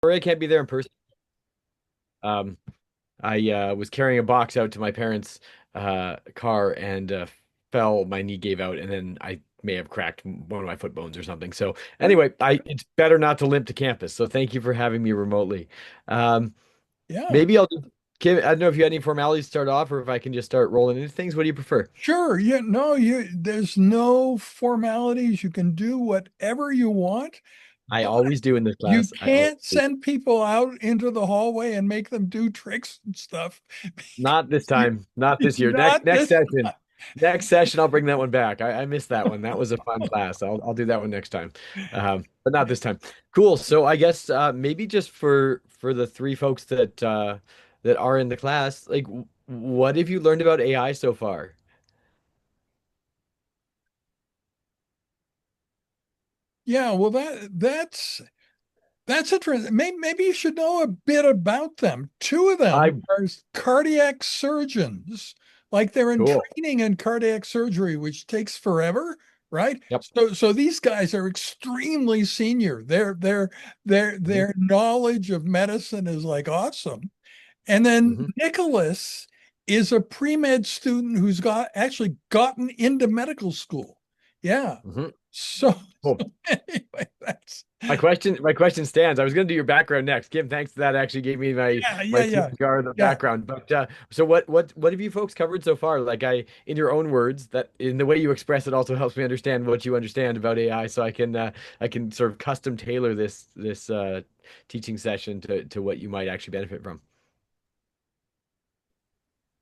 Sorry, I can't be there in person. Um, I was carrying a box out to my parents' car and fell. My knee gave out, and then I may have cracked one of my foot bones or something. So anyway, I it's better not to limp to campus. So thank you for having me remotely. Um, Yeah, maybe I'll just, Kim, I don't know if you had any formalities to start off, or if I can just start rolling into things. What do you prefer? sure. Yeah, no, there's no formalities. You can do whatever you want, I but always do in this you class. I always can't do. send people out into the hallway and make them do tricks and stuff. Not this You, time. Not this year. Next not next this. session. Next session, I'll bring that one back. I missed that one. That was a fun class. I'll do that one next time, but not this time. Cool. So I guess maybe just for the three folks that are in the class, like what have you learned about AI so far? Yeah, well, that's interesting. Maybe you should know a bit about them. Two of them I are cardiac surgeons, like they're in cool. training in cardiac surgery, which takes forever, right? Yep. So these guys are extremely senior. Hmm. Their knowledge of medicine is like awesome. And then Hmm. Nicholas is a pre-med student who's got actually gotten into medical school. Yeah. Hmm. So, Cool. anyway, that's My question stands. I was going to do your background next. Kim, thanks. That actually gave me my yeah. CPR in the Yeah. background. But so what have you folks covered so far? Like in your own words, that in the way you express it also helps me understand what you understand about AI, so I can sort of custom tailor this teaching session to what you might actually benefit from.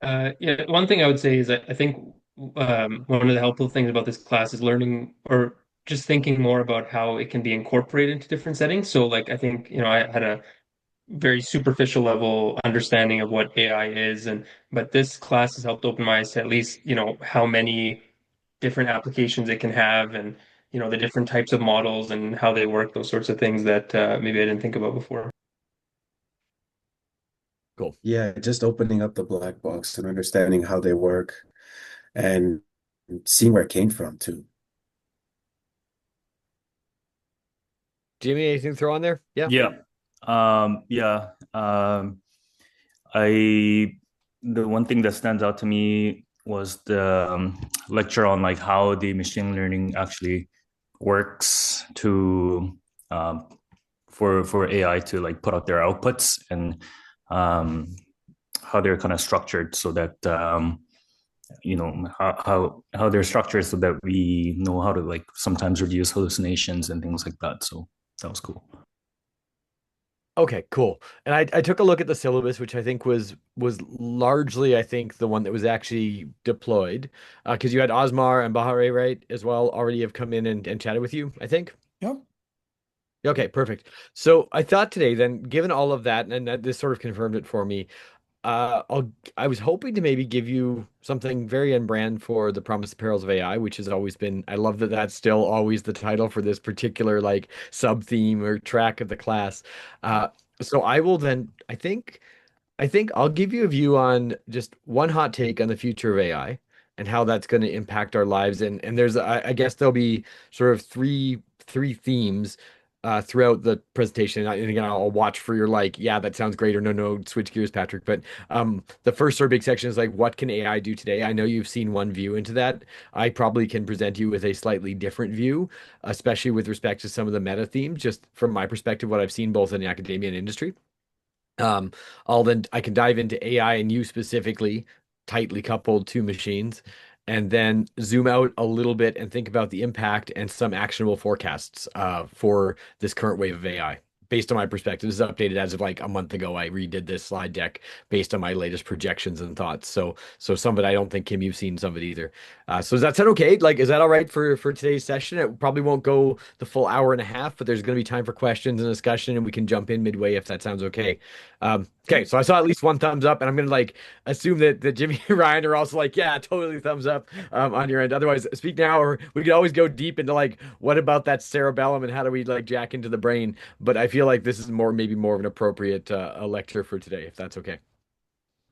Yeah, one thing I would say is that I think one of the helpful things about this class is learning or just thinking more about how it can be incorporated into different settings. So, like, I think, I had a very superficial level understanding of what AI is, and but this class has helped open my eyes to at least, how many different applications it can have, and the different types of models and how they work, those sorts of things that maybe I didn't think about before. Cool. Yeah, just opening up the black box and understanding how they work and seeing where it came from too. Jimmy, anything to throw on there? Yeah. Yeah. Yeah. I the one thing that stands out to me was the lecture on like how the machine learning actually works to um, for AI to like put out their outputs and um, how they're kind of structured so that how they're structured so that we know how to like sometimes reduce hallucinations and things like that. So that was cool. Okay, cool. And I took a look at the syllabus, which I think was largely, I think, the one that was actually deployed. Because you had Osmar and Bahare, right, as well, already have come in and chatted with you, I think. Yep. Okay, perfect. So I thought today, then, given all of that, and that this sort of confirmed it for me, I was hoping to maybe give you something very on brand for the Promise of Perils of AI, which has always been, I love that that's still always the title for this particular like sub theme or track of the class. Uh, so I will then, I think I'll give you a view on just one hot take on the future of AI and how that's going to impact our lives. And there's I guess there'll be sort of three themes throughout the presentation. And again, I'll watch for your like, yeah, that sounds great, or no, switch gears, Patrick. But the first sort of big section is like, what can AI do today? I know you've seen one view into that. I probably can present you with a slightly different view, especially with respect to some of the meta themes, just from my perspective, what I've seen both in academia and industry. Um, I can dive into AI and you specifically, tightly coupled to machines, and then zoom out a little bit and think about the impact and some actionable forecasts for this current wave of AI. Based on my perspective, this is updated as of like a month ago. I redid this slide deck based on my latest projections and thoughts. So some of it I don't think Kim, you've seen some of it either. So does that sound okay? Like, is that all right for today's session? It probably won't go the full hour and a half, but there's going to be time for questions and discussion, and we can jump in midway if that sounds okay. Okay, so I saw at least one thumbs up, and I'm gonna like assume that Jimmy and Ryan are also like, yeah, totally thumbs up on your end. Otherwise, speak now, or we could always go deep into like, what about that cerebellum and how do we like jack into the brain? But I feel like this is maybe more of an appropriate a lecture for today, if that's okay.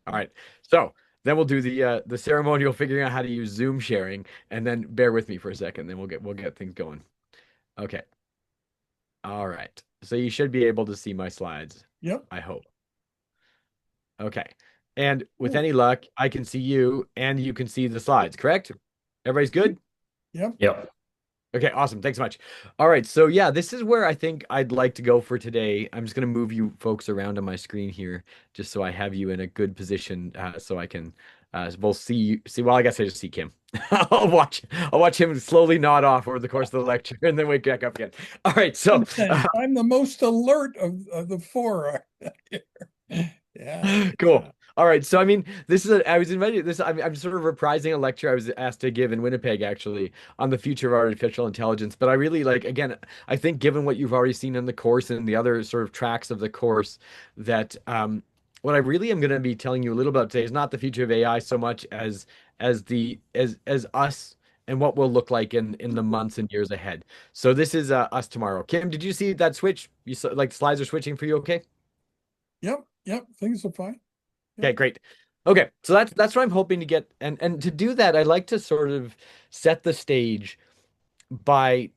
All right, so then we'll do the ceremonial figuring out how to use Zoom sharing, and then bear with me for a second, then we'll get things going. Okay. All right. So you should be able to see my slides, Yep. I hope. Okay. And with Cool. any luck, I can see you and you can see the slides, correct? Everybody's good? Yep. Yep. Okay, awesome. Thanks so much. All right, so yeah, this is where I think I'd like to go for today. I'm just going to move you folks around on my screen here, just so I have you in a good position, so I can both see you. See, well, I guess I just see Kim. I'll watch him slowly nod off over the course of the lecture, and then wake back up again. All right, so I'm the most alert of the four. Yeah. cool. All right. So, I mean, I was invited this, I'm sort of reprising a lecture I was asked to give in Winnipeg, actually, on the future of artificial intelligence. But I really like, again, I think given what you've already seen in the course and the other sort of tracks of the course, that what I really am going to be telling you a little about today is not the future of AI so much as us and what we'll look like in the months and years ahead. So this is us tomorrow. Kim, did you see that switch? You saw, like, slides are switching for you, okay? Yep. Yep. Things are fine. Okay, Yep. great. Okay, so that's what I'm hoping to get, and to do that, I'd like to sort of set the stage by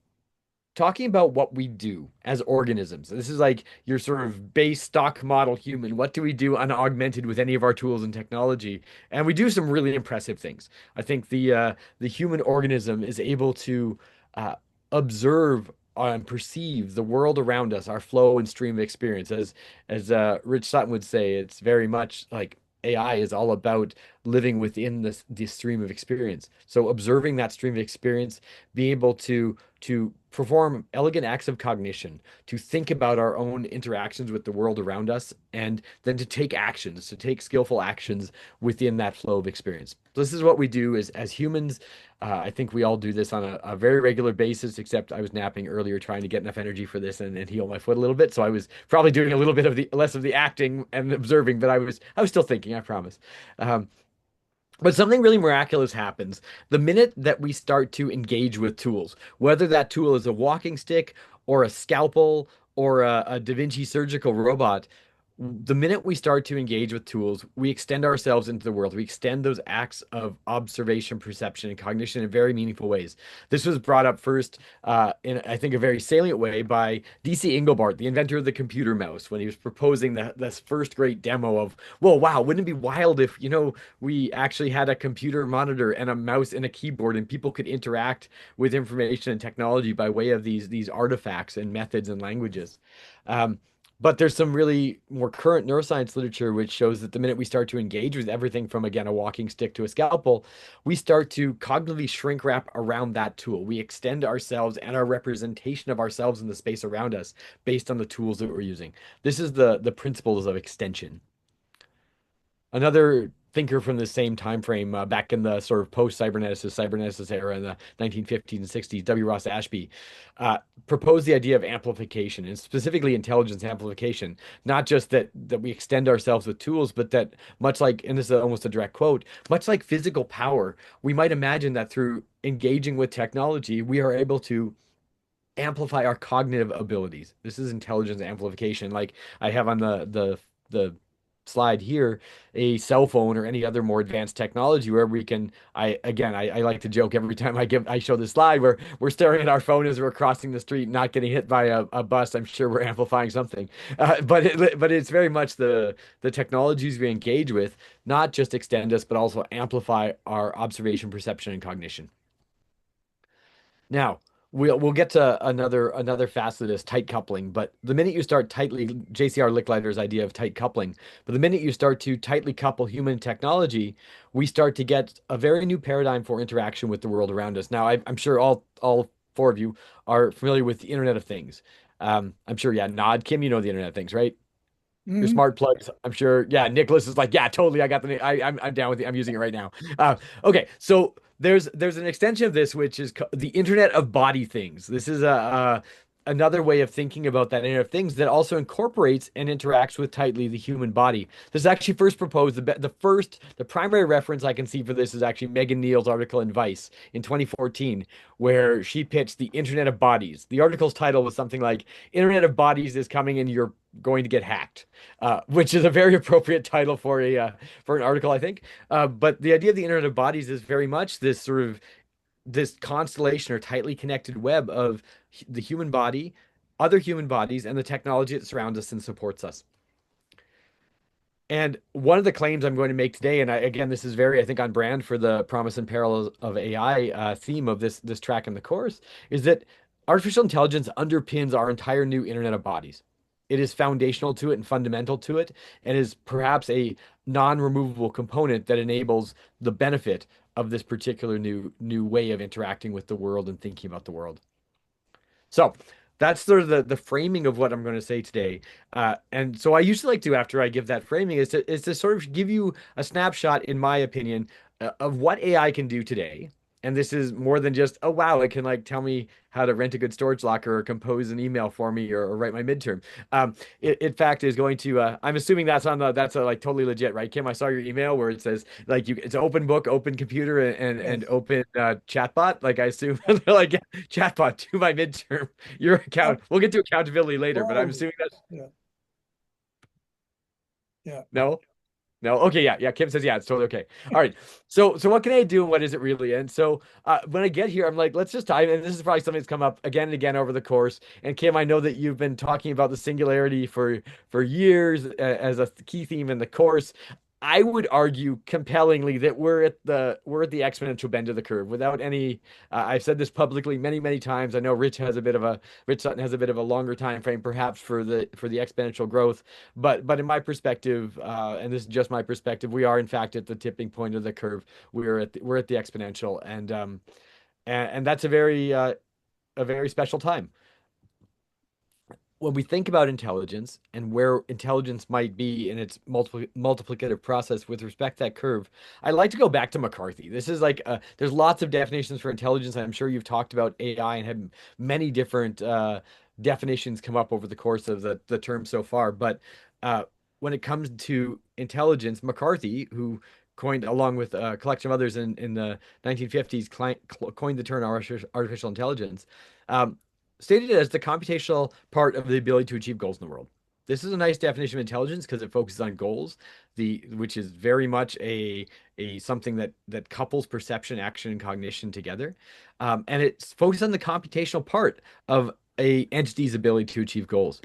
talking about what we do as organisms. This is like your sort of base stock model human. What do we do unaugmented with any of our tools and technology? And we do some really impressive things. I think the human organism is able to uh, observe and perceive the world around us, our flow and stream of experience. As Rich Sutton would say, it's very much like AI is all about living within this stream of experience. So observing that stream of experience, being able to perform elegant acts of cognition, to think about our own interactions with the world around us, and then to take actions, to take skillful actions within that flow of experience. So this is what we do as humans. I think we all do this on a very regular basis, except I was napping earlier trying to get enough energy for this and heal my foot a little bit. So I was probably doing a little bit of the less of the acting and observing, but I was still thinking, I promise. Um, but something really miraculous happens the minute that we start to engage with tools, whether that tool is a walking stick or a scalpel or a Da Vinci surgical robot. The minute we start to engage with tools, we extend ourselves into the world. We extend those acts of observation, perception, and cognition in very meaningful ways. This was brought up first, in I think a very salient way by DC Engelbart, the inventor of the computer mouse, when he was proposing this first great demo of, well, wow, wouldn't it be wild if, we actually had a computer monitor and a mouse and a keyboard and people could interact with information and technology by way of these artifacts and methods and languages. Um, but there's some really more current neuroscience literature which shows that the minute we start to engage with everything from, again, a walking stick to a scalpel, we start to cognitively shrink wrap around that tool. We extend ourselves and our representation of ourselves in the space around us based on the tools that we're using. This is the principles of extension. Another thinker from the same time frame, back in the sort of post-cyberneticist era in the 1950s and 60s, W. Ross Ashby, proposed the idea of amplification, and specifically intelligence amplification. Not just that we extend ourselves with tools, but that, much like, and this is almost a direct quote, much like physical power, we might imagine that through engaging with technology, we are able to amplify our cognitive abilities. This is intelligence amplification. Like I have on the slide here, a cell phone or any other more advanced technology where we can, I like to joke every time I show this slide where we're staring at our phone as we're crossing the street, not getting hit by a bus. I'm sure we're amplifying something. But it's very much the technologies we engage with, not just extend us, but also amplify our observation, perception, and cognition. Now, we'll get to another facet of this, tight coupling. But the minute you start tightly, JCR Licklider's idea of tight coupling, but the minute you start to tightly couple human and technology, we start to get a very new paradigm for interaction with the world around us. Now, I'm sure all four of you are familiar with the Internet of Things. I'm sure, yeah, nod. Kim, you know the Internet of Things, right? Your Mhm. smart plugs, I'm sure. Yeah, Nicholas is like, yeah, totally. I got I'm down with it. I'm using it right now. Okay, so there's an extension of this which is the Internet of Body Things. This is another way of thinking about that Internet of Things that also incorporates and interacts with tightly the human body. This is actually first proposed. The primary reference I can see for this is actually Megan Neal's article in Vice in 2014, where she pitched the Internet of Bodies. The article's title was something like "Internet of Bodies is coming and you're going to get hacked," which is a very appropriate title for an article, I think. But the idea of the Internet of Bodies is very much this sort of this constellation or tightly connected web of the human body other human bodies, and the technology that surrounds us and supports us. And one of the claims I'm going to make today, and again, this is very, I think, on brand for the promise and perils of AI theme of this track in the course, is that artificial intelligence underpins our entire new Internet of Bodies. It is foundational to it and fundamental to it, and is perhaps a non-removable component that enables the benefit of this particular new way of interacting with the world and thinking about the world. So that's sort of the framing of what I'm going to say today. And so I usually like to, after I give that framing, is to sort of give you a snapshot, in my opinion, of what AI can do today. And this is more than just, oh wow, it can like tell me how to rent a good storage locker or compose an email for me or write my midterm. It in fact is going to. I'm assuming that's like totally legit, right, Kim? I saw your email where it says like it's open book, open computer, and Yes. open chatbot. Like I assume they're like chatbot do my midterm. Your account. We'll get to accountability later, but I'm Oh, assuming that's yeah. Yeah. no. No, okay, yeah, yeah. Kim says, yeah, it's totally okay. All right. So what can I do and what is it really? And so when I get here, I'm like, let's just dive. And this is probably something that's come up again and again over the course. And Kim, I know that you've been talking about the singularity for years as a key theme in the course. I would argue compellingly that we're at the exponential bend of the curve without any. I've said this publicly many times. I know Rich Sutton has a bit of a longer time frame perhaps for the exponential growth, but in my perspective, and this is just my perspective, we are in fact at the tipping point of the curve. We're at the exponential, and that's a very special time when we think about intelligence and where intelligence might be in its multiplicative process with respect to that curve, I like to go back to McCarthy. This is like there's lots of definitions for intelligence. I'm sure you've talked about AI and had many different definitions come up over the course of the term so far. But uh, when it comes to intelligence, McCarthy, who coined, along with a collection of others in the 1950s, coined the term artificial intelligence. Um, Stated as the computational part of the ability to achieve goals in the world. This is a nice definition of intelligence because it focuses on goals, which is very much a something that couples perception, action, and cognition together, and it's focused on the computational part of a entity's ability to achieve goals.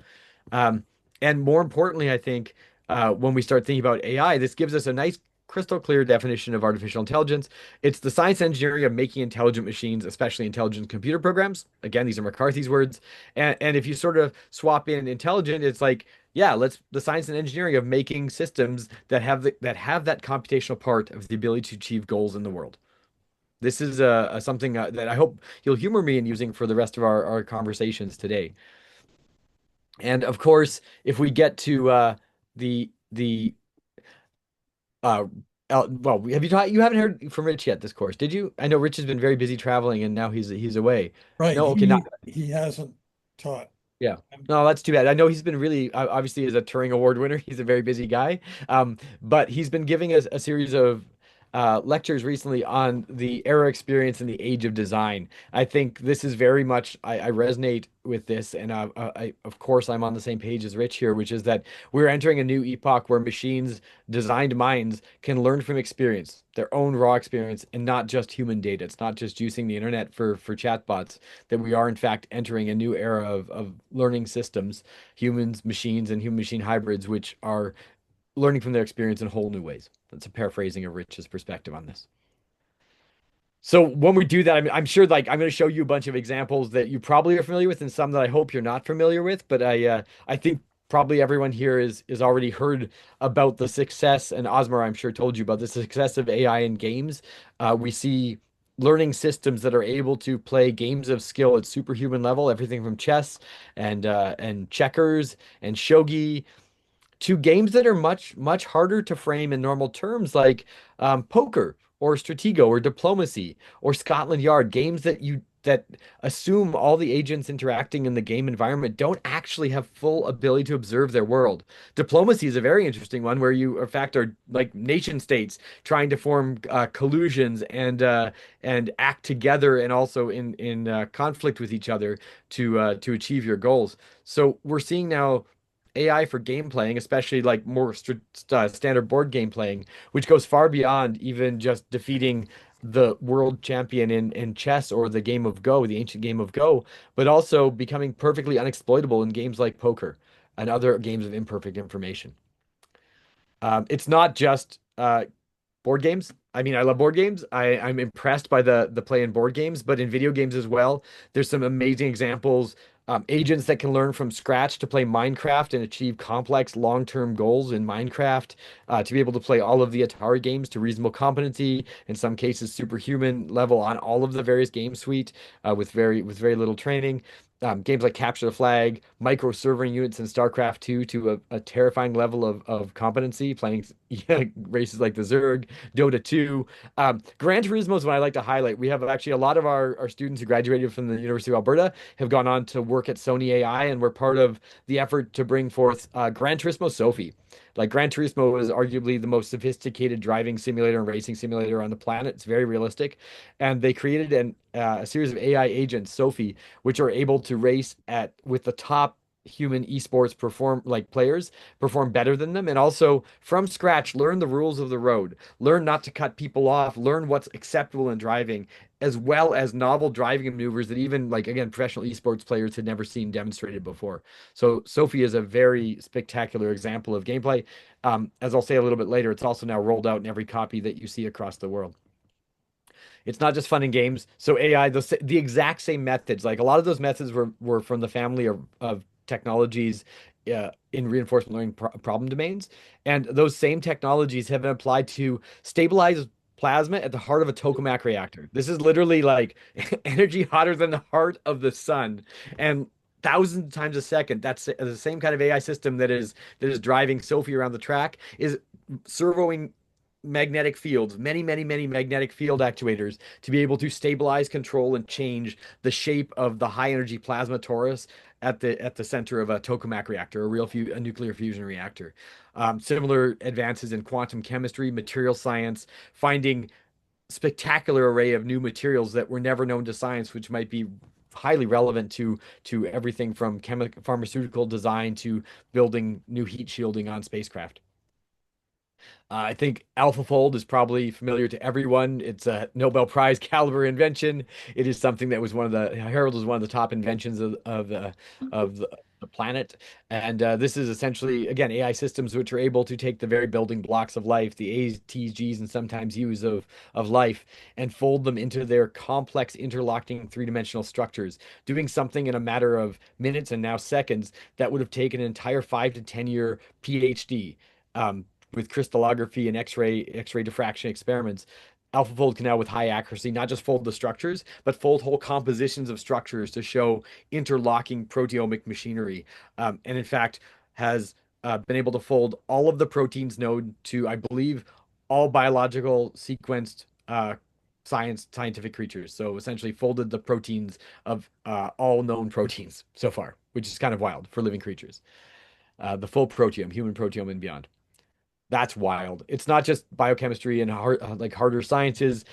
Um, and more importantly, I think when we start thinking about AI, this gives us a nice, crystal clear definition of artificial intelligence. It's the science and engineering of making intelligent machines, especially intelligent computer programs. Again, these are McCarthy's words. And if you sort of swap in intelligent, it's like, yeah, let's the science and engineering of making systems that have that computational part of the ability to achieve goals in the world. This is something that I hope you'll humor me in using for the rest of our conversations today. And of course, if we get to the uh well, have you haven't heard from Rich yet this course, did you? I know Rich has been very busy traveling and now he's away. Right. No, okay, not He hasn't taught. yeah. No, that's too bad. I know he's been really obviously as a Turing Award winner, he's a very busy guy. But he's been giving us a series of lectures recently on the era experience and the age of design. I think this is very much I resonate with this, and of course I'm on the same page as Rich here, which is that we're entering a new epoch where machines, designed minds, can learn from experience, their own raw experience, and not just human data. It's not just using the internet for chatbots. That we are in fact entering a new era of learning systems, humans, machines, and human machine hybrids, which are learning from their experience in whole new ways. That's a paraphrasing of Rich's perspective on this. So when we do that, I'm sure like I'm going to show you a bunch of examples that you probably are familiar with and some that I hope you're not familiar with. But I think probably everyone here is already heard about the success, and Osmar, I'm sure, told you about the success of AI in games. We see learning systems that are able to play games of skill at superhuman level, everything from chess and checkers and shogi to games that are much harder to frame in normal terms, like poker or Stratego or Diplomacy or Scotland Yard, games that assume all the agents interacting in the game environment don't actually have full ability to observe their world. Diplomacy is a very interesting one where you, in fact, are like nation states trying to form collusions and act together and also in conflict with each other to achieve your goals. So we're seeing now AI for game playing, especially like more standard board game playing, which goes far beyond even just defeating the world champion in chess or the game of Go, the ancient game of Go, but also becoming perfectly unexploitable in games like poker and other games of imperfect information. It's not just board games. I mean, I love board games. I'm impressed by the play in board games, but in video games as well, there's some amazing examples. Agents that can learn from scratch to play Minecraft and achieve complex long-term goals in Minecraft, to be able to play all of the Atari games to reasonable competency, in some cases superhuman level on all of the various game suite, with very little training. Games like Capture the Flag, micro serving units in StarCraft 2 to a terrifying level of competency, playing races like the Zerg, Dota 2. Gran Turismo is what I like to highlight. We have actually a lot of our students who graduated from the University of Alberta have gone on to work at Sony AI, and we're part of the effort to bring forth Gran Turismo Sophie. Like Gran Turismo is arguably the most sophisticated driving simulator and racing simulator on the planet. It's very realistic, and they created a series of AI agents, Sophie, which are able to race at with the top human esports players perform better than them, and also from scratch learn the rules of the road, learn not to cut people off, learn what's acceptable in driving, as well as novel driving maneuvers that even, like, again, professional esports players had never seen demonstrated before. So Sophie is a very spectacular example of gameplay. As I'll say a little bit later, it's also now rolled out in every copy that you see across the world. It's not just fun and games. So AI, the exact same methods, like a lot of those methods were from the family of technologies in reinforcement learning problem domains. And those same technologies have been applied to stabilize plasma at the heart of a tokamak reactor. This is literally like energy hotter than the heart of the sun. And thousands of times a second. That's the same kind of AI system that is driving Sophie around the track, is servoing magnetic fields, many magnetic field actuators to be able to stabilize, control, and change the shape of the high energy plasma torus at the center of a tokamak reactor, a nuclear fusion reactor. Similar advances in quantum chemistry, material science, finding spectacular array of new materials that were never known to science, which might be highly relevant to everything from pharmaceutical design to building new heat shielding on spacecraft. I think AlphaFold is probably familiar to everyone. It's a Nobel Prize caliber invention. It is something that was heralded as one of the top inventions of the planet. And this is essentially, again, AI systems which are able to take the very building blocks of life, the A's, T's, G's, and sometimes U's of life, and fold them into their complex interlocking three-dimensional structures, doing something in a matter of minutes and now seconds that would have taken an entire 5 to 10 year PhD. With crystallography and X-ray diffraction experiments, AlphaFold can now, with high accuracy, not just fold the structures, but fold whole compositions of structures to show interlocking proteomic machinery. And in fact, has been able to fold all of the proteins known to, I believe, all biological sequenced scientific creatures. So essentially folded the proteins of all known proteins so far, which is kind of wild for living creatures. The full proteome, human proteome and beyond. That's wild. It's not just biochemistry and harder sciences.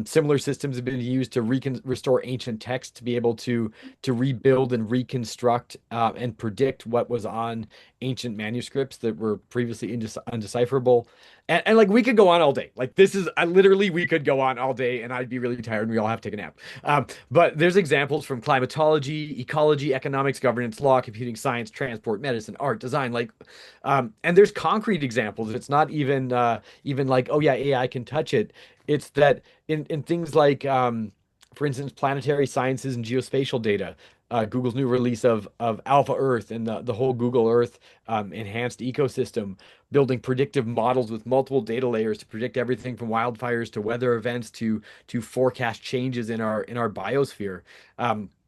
Similar systems have been used to restore ancient texts to be able to rebuild and reconstruct and predict what was on ancient manuscripts that were previously undecipherable. And like we could go on all day. Like this is literally we could go on all day, and I'd be really tired, and we all have to take a nap. But there's examples from climatology, ecology, economics, governance, law, computing science, transport, medicine, art, design, and there's concrete examples. It's not even like, oh yeah, AI can touch it. It's that in things like, for instance, planetary sciences and geospatial data. Google's new release of Alpha Earth and the whole Google Earth enhanced ecosystem, building predictive models with multiple data layers to predict everything from wildfires to weather events to forecast changes in our biosphere.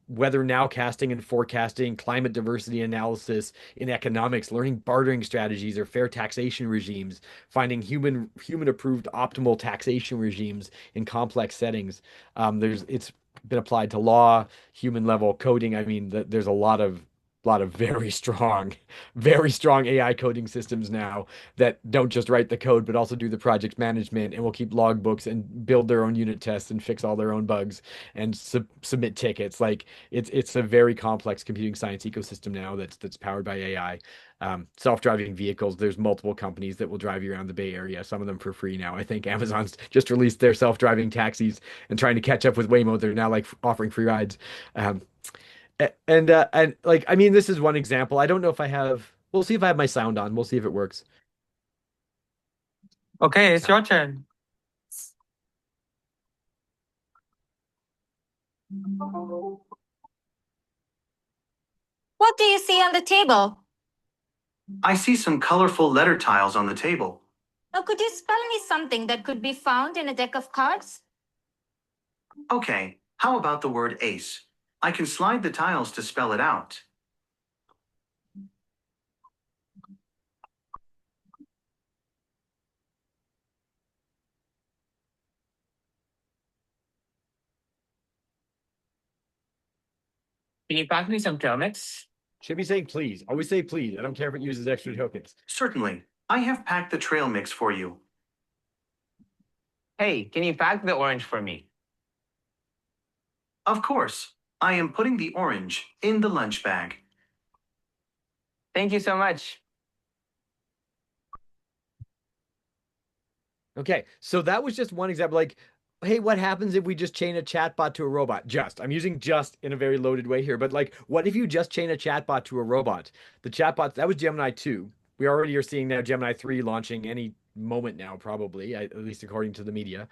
Weather nowcasting and forecasting, climate diversity analysis in economics, learning bartering strategies or fair taxation regimes, finding human approved optimal taxation regimes in complex settings. It's been applied to law, human level coding. I mean, there's lot of very strong AI coding systems now that don't just write the code, but also do the project management and will keep logbooks and build their own unit tests and fix all their own bugs and submit tickets. Like it's a very complex computing science ecosystem now that's powered by AI. Self-driving vehicles, there's multiple companies that will drive you around the Bay Area, some of them for free now. I think Amazon's just released their self-driving taxis and trying to catch up with Waymo. They're now like offering free rides. Um, and like I mean, this is one example. I don't know if I have. We'll see if I have my sound on. We'll see if it works. Okay, it's your turn. What do you see on the table? I see some colorful letter tiles on the table. Now, could you spell me something that could be found in a deck of cards? Okay, how about the word ace? I can slide the tiles to spell it out. Can you pack me some trail mix? Should be saying please. Always say please. I don't care if it uses extra tokens. Certainly, I have packed the trail mix for you. Hey, can you pack the orange for me? Of course, I am putting the orange in the lunch bag. Thank you so much. Okay, so that was just one example. Like, hey, what happens if we just chain a chatbot to a robot? I'm using just in a very loaded way here, but like, what if you just chain a chatbot to a robot? The chatbot, that was Gemini 2. We already are seeing now Gemini 3 launching any moment now, probably, at least according to the media.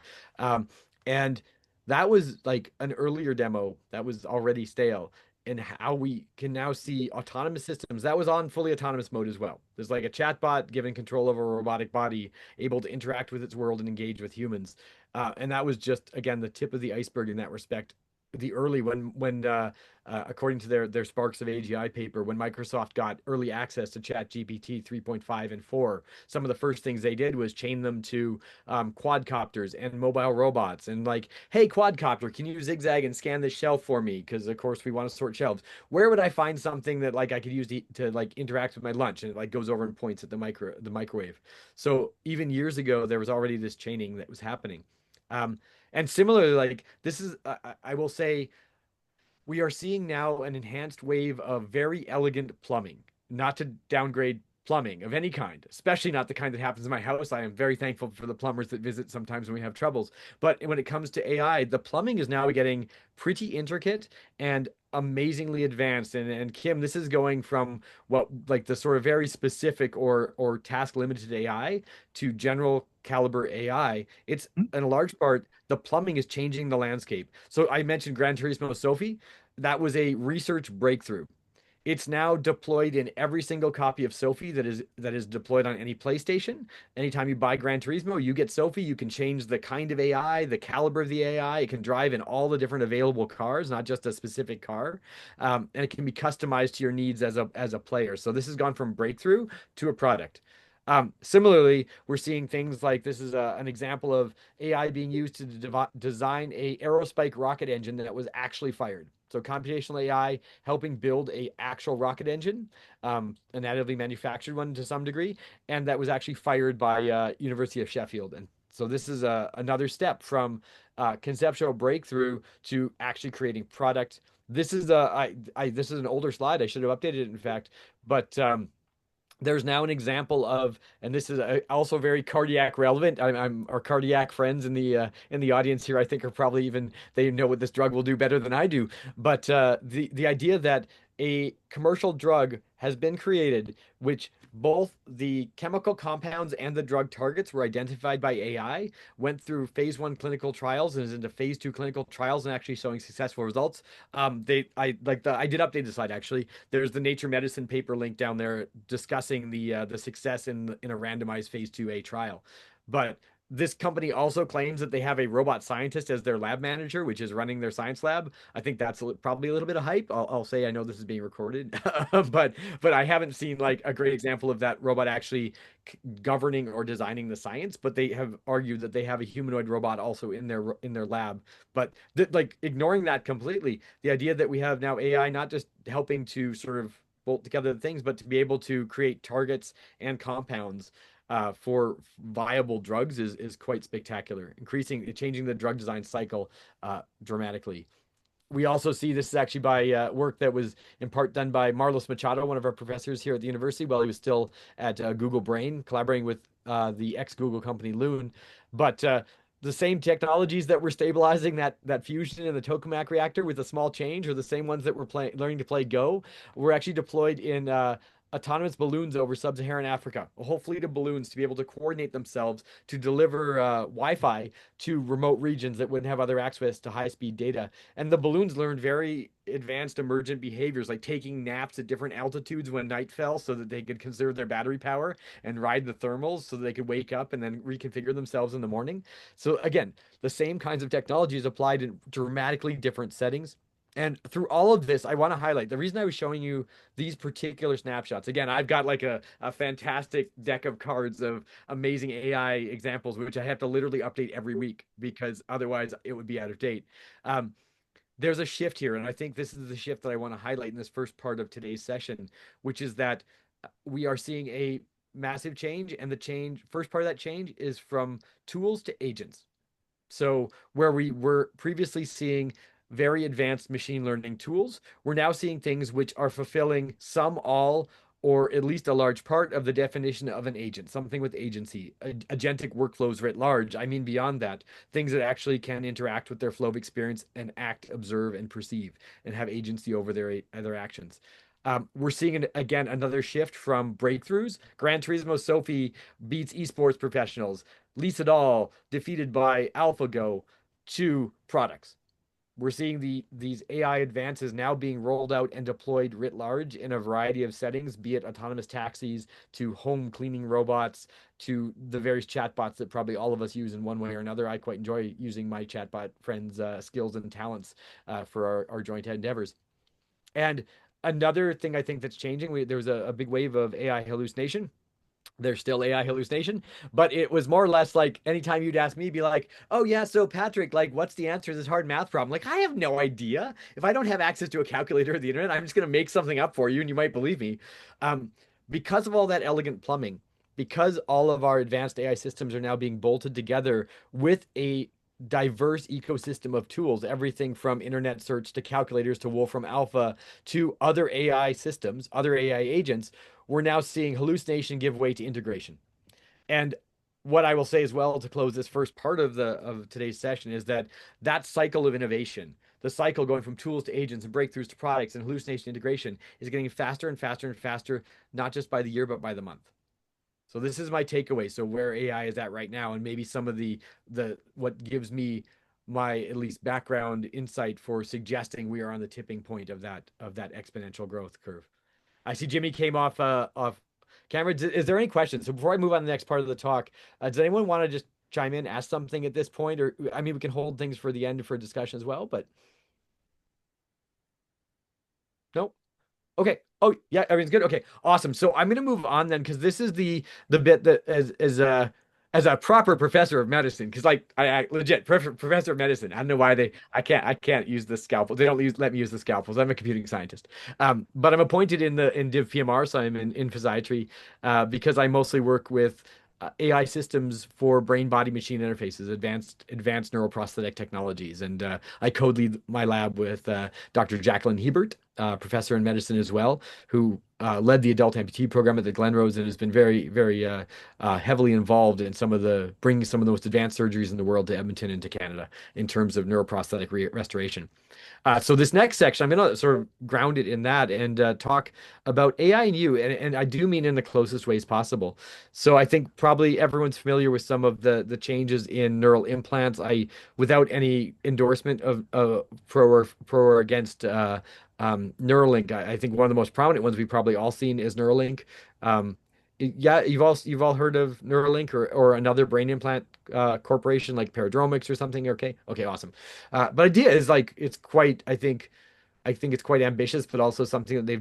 And that was like an earlier demo that was already stale. And how we can now see autonomous systems that was on fully autonomous mode as well. There's like a chatbot given control over a robotic body, able to interact with its world and engage with humans. And that was just again the tip of the iceberg in that respect. The early when according to their Sparks of AGI paper, when Microsoft got early access to ChatGPT 3.5 and 4, some of the first things they did was chain them to quadcopters and mobile robots, and like, hey, quadcopter, can you zigzag and scan this shelf for me? Because of course we want to sort shelves. Where would I find something that like I could use to like interact with my lunch? And it like goes over and points at the microwave. So even years ago, there was already this chaining that was happening. And similarly, like this is, I will say, we are seeing now an enhanced wave of very elegant plumbing, not to downgrade plumbing of any kind, especially not the kind that happens in my house. I am very thankful for the plumbers that visit sometimes when we have troubles. But when it comes to AI, the plumbing is now getting pretty intricate and amazingly advanced. And Kim, this is going from what like the sort of very specific or task limited AI to general caliber AI. It's in a large part the plumbing is changing the landscape. So I mentioned Gran Turismo Sophie. That was a research breakthrough. It's now deployed in every single copy of Sophie that is deployed on any PlayStation. Anytime you buy Gran Turismo, you get Sophie. You can change the kind of AI, the caliber of the AI. It can drive in all the different available cars, not just a specific car, and it can be customized to your needs as a player. So this has gone from breakthrough to a product. Similarly, we're seeing things like this is an example of AI being used to design a aerospike rocket engine that was actually fired. So computational AI helping build a actual rocket engine, an additively manufactured one to some degree, and that was actually fired by University of Sheffield. And so this is another step from conceptual breakthrough to actually creating product. This is this is an older slide. I should have updated it, in fact, but there's now an example of, and this is also very cardiac relevant. I'm our cardiac friends in the audience here. I think are probably even they know what this drug will do better than I do. But the idea that a commercial drug has been created, which both the chemical compounds and the drug targets were identified by AI, went through phase 1 clinical trials and is into phase 2 clinical trials and actually showing successful results. I did update the slide actually. There's the Nature Medicine paper link down there discussing the success in a randomized phase 2A trial. But this company also claims that they have a robot scientist as their lab manager, which is running their science lab. I think that's probably a little bit of hype. I'll say I know this is being recorded, but I haven't seen like a great example of that robot actually governing or designing the science. But they have argued that they have a humanoid robot also in their lab. But like ignoring that completely, the idea that we have now AI not just helping to sort of bolt together the things, but to be able to create targets and compounds for viable drugs is quite spectacular, changing the drug design cycle dramatically. We also see this is actually by work that was in part done by Marlos Machado, one of our professors here at the university, while he was still at Google Brain, collaborating with the ex-Google company Loon. But the same technologies that were stabilizing that fusion in the tokamak reactor with a small change are the same ones that were learning to play Go. Were actually deployed in autonomous balloons over sub-Saharan Africa, a whole fleet of balloons to be able to coordinate themselves to deliver Wi-Fi to remote regions that wouldn't have other access to high-speed data. And the balloons learned very advanced emergent behaviors, like taking naps at different altitudes when night fell so that they could conserve their battery power and ride the thermals so that they could wake up and then reconfigure themselves in the morning. So again, the same kinds of technologies applied in dramatically different settings. And through all of this, I want to highlight the reason I was showing you these particular snapshots. Again, I've got like a fantastic deck of cards of amazing AI examples, which I have to literally update every week because otherwise it would be out of date. There's a shift here, and I think this is the shift that I want to highlight in this first part of today's session, which is that we are seeing a massive change, and the change, first part of that change is from tools to agents. So where we were previously seeing very advanced machine learning tools, we're now seeing things which are fulfilling some, all, or at least a large part of the definition of an agent, something with agency, agentic workflows writ large. I mean, beyond that, things that actually can interact with their flow of experience and act, observe, and perceive, and have agency over their actions. We're seeing again another shift from breakthroughs. Gran Turismo Sophie beats esports professionals. Lee Sedol defeated by AlphaGo to products. We're seeing these AI advances now being rolled out and deployed writ large in a variety of settings, be it autonomous taxis to home cleaning robots to the various chatbots that probably all of us use in one way or another. I quite enjoy using my chatbot friends' skills and talents for our joint endeavors. And another thing I think that's changing, there was a big wave of AI hallucination. There's still AI hallucination, but it was more or less like anytime you'd ask me, be like, oh yeah, so Patrick, like, what's the answer to this hard math problem? Like, I have no idea. If I don't have access to a calculator or the internet, I'm just going to make something up for you and you might believe me. Because of all that elegant plumbing, because all of our advanced AI systems are now being bolted together with a diverse ecosystem of tools, everything from internet search to calculators to Wolfram Alpha to other AI systems, other AI agents, we're now seeing hallucination give way to integration. And what I will say as well to close this first part of today's session is that cycle of innovation, the cycle going from tools to agents and breakthroughs to products and hallucination integration is getting faster and faster and faster, not just by the year, but by the month. So this is my takeaway. So where AI is at right now, and maybe some of the what gives me my at least background insight for suggesting we are on the tipping point of that exponential growth curve. I see Jimmy came off camera. Is there any questions? So before I move on to the next part of the talk, does anyone want to just chime in, ask something at this point, or I mean, we can hold things for the end for discussion as well. But nope. Okay. Oh, yeah, everything's good. Okay, awesome. So I'm gonna move on then, because this is the bit that as a proper professor of medicine, because like I legit professor of medicine. I don't know why I can't use the scalpel. They don't let me use the scalpels. I'm a computing scientist. But I'm appointed in Div PMR, so I'm in physiatry, because I mostly work with AI systems for brain-body machine interfaces, advanced neuroprosthetic technologies, and I co-lead my lab with Dr. Jacqueline Hebert, professor in medicine as well, who led the adult amputee program at the Glenrose and has been very, very heavily involved in bringing some of the most advanced surgeries in the world to Edmonton and to Canada in terms of neuroprosthetic restoration. So this next section, I'm going to sort of ground it in that and talk about AI and you, and I do mean in the closest ways possible. So I think probably everyone's familiar with some of the changes in neural implants. Without any endorsement of pro or against Neuralink, I think one of the most prominent ones we've probably all seen is Neuralink. Yeah, you've all heard of Neuralink or another brain implant corporation like Paradromics or something. Okay, awesome. But idea is like it's quite, I think, I think it's quite ambitious, but also something that they've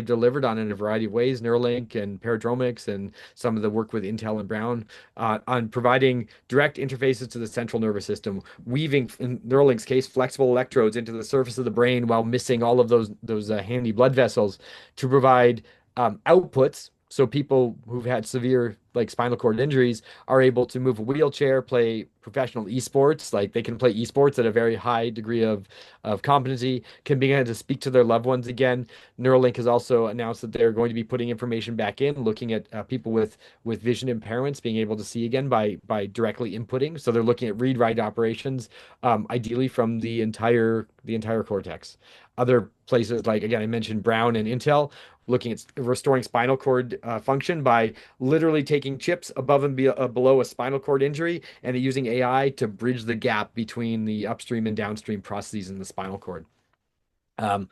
delivered on in a variety of ways. Neuralink and Paradromics and some of the work with Intel and Brown on providing direct interfaces to the central nervous system, weaving, in Neuralink's case, flexible electrodes into the surface of the brain while missing all of those handy blood vessels to provide outputs. So people who've had severe like spinal cord injuries are able to move a wheelchair, play professional esports, like they can play esports at a very high degree of competency, can begin to speak to their loved ones again. Neuralink has also announced that they're going to be putting information back in, looking at people with vision impairments being able to see again by directly inputting. So they're looking at read-write operations, ideally from the entire cortex. Other places like again I mentioned Brown and Intel looking at restoring spinal cord function by literally taking chips above and below a spinal cord injury and using AI to bridge the gap between the upstream and downstream processes in the spinal cord. Um,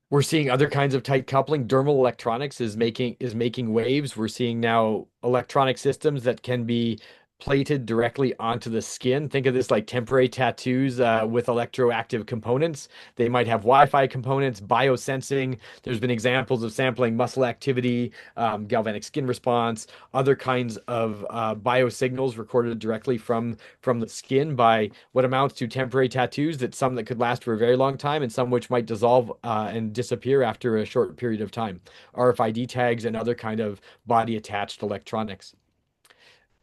we're seeing other kinds of tight coupling. Dermal electronics is making waves. We're seeing now electronic systems that can be plated directly onto the skin. Think of this like temporary tattoos with electroactive components. They might have Wi-Fi components, biosensing. There's been examples of sampling muscle activity, galvanic skin response, other kinds of biosignals recorded directly from the skin by what amounts to temporary tattoos, that some that could last for a very long time and some which might dissolve and disappear after a short period of time. RFID tags and other kind of body attached electronics.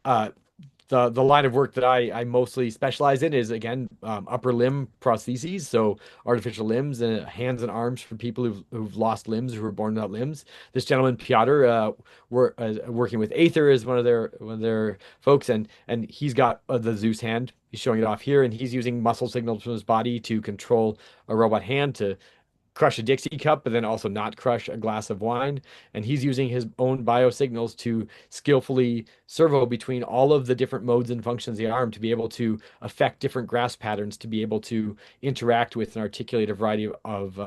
Uh, the line of work that I mostly specialize in is again upper limb prostheses, so artificial limbs and hands and arms for people who've lost limbs or who were born without limbs. This gentleman Piotr, working with Aether is one of their folks, and he's got the Zeus hand. He's showing it off here, and he's using muscle signals from his body to control a robot hand to crush a Dixie cup, but then also not crush a glass of wine. And he's using his own biosignals to skillfully servo between all of the different modes and functions of the arm to be able to affect different grasp patterns, to be able to interact with and articulate a variety of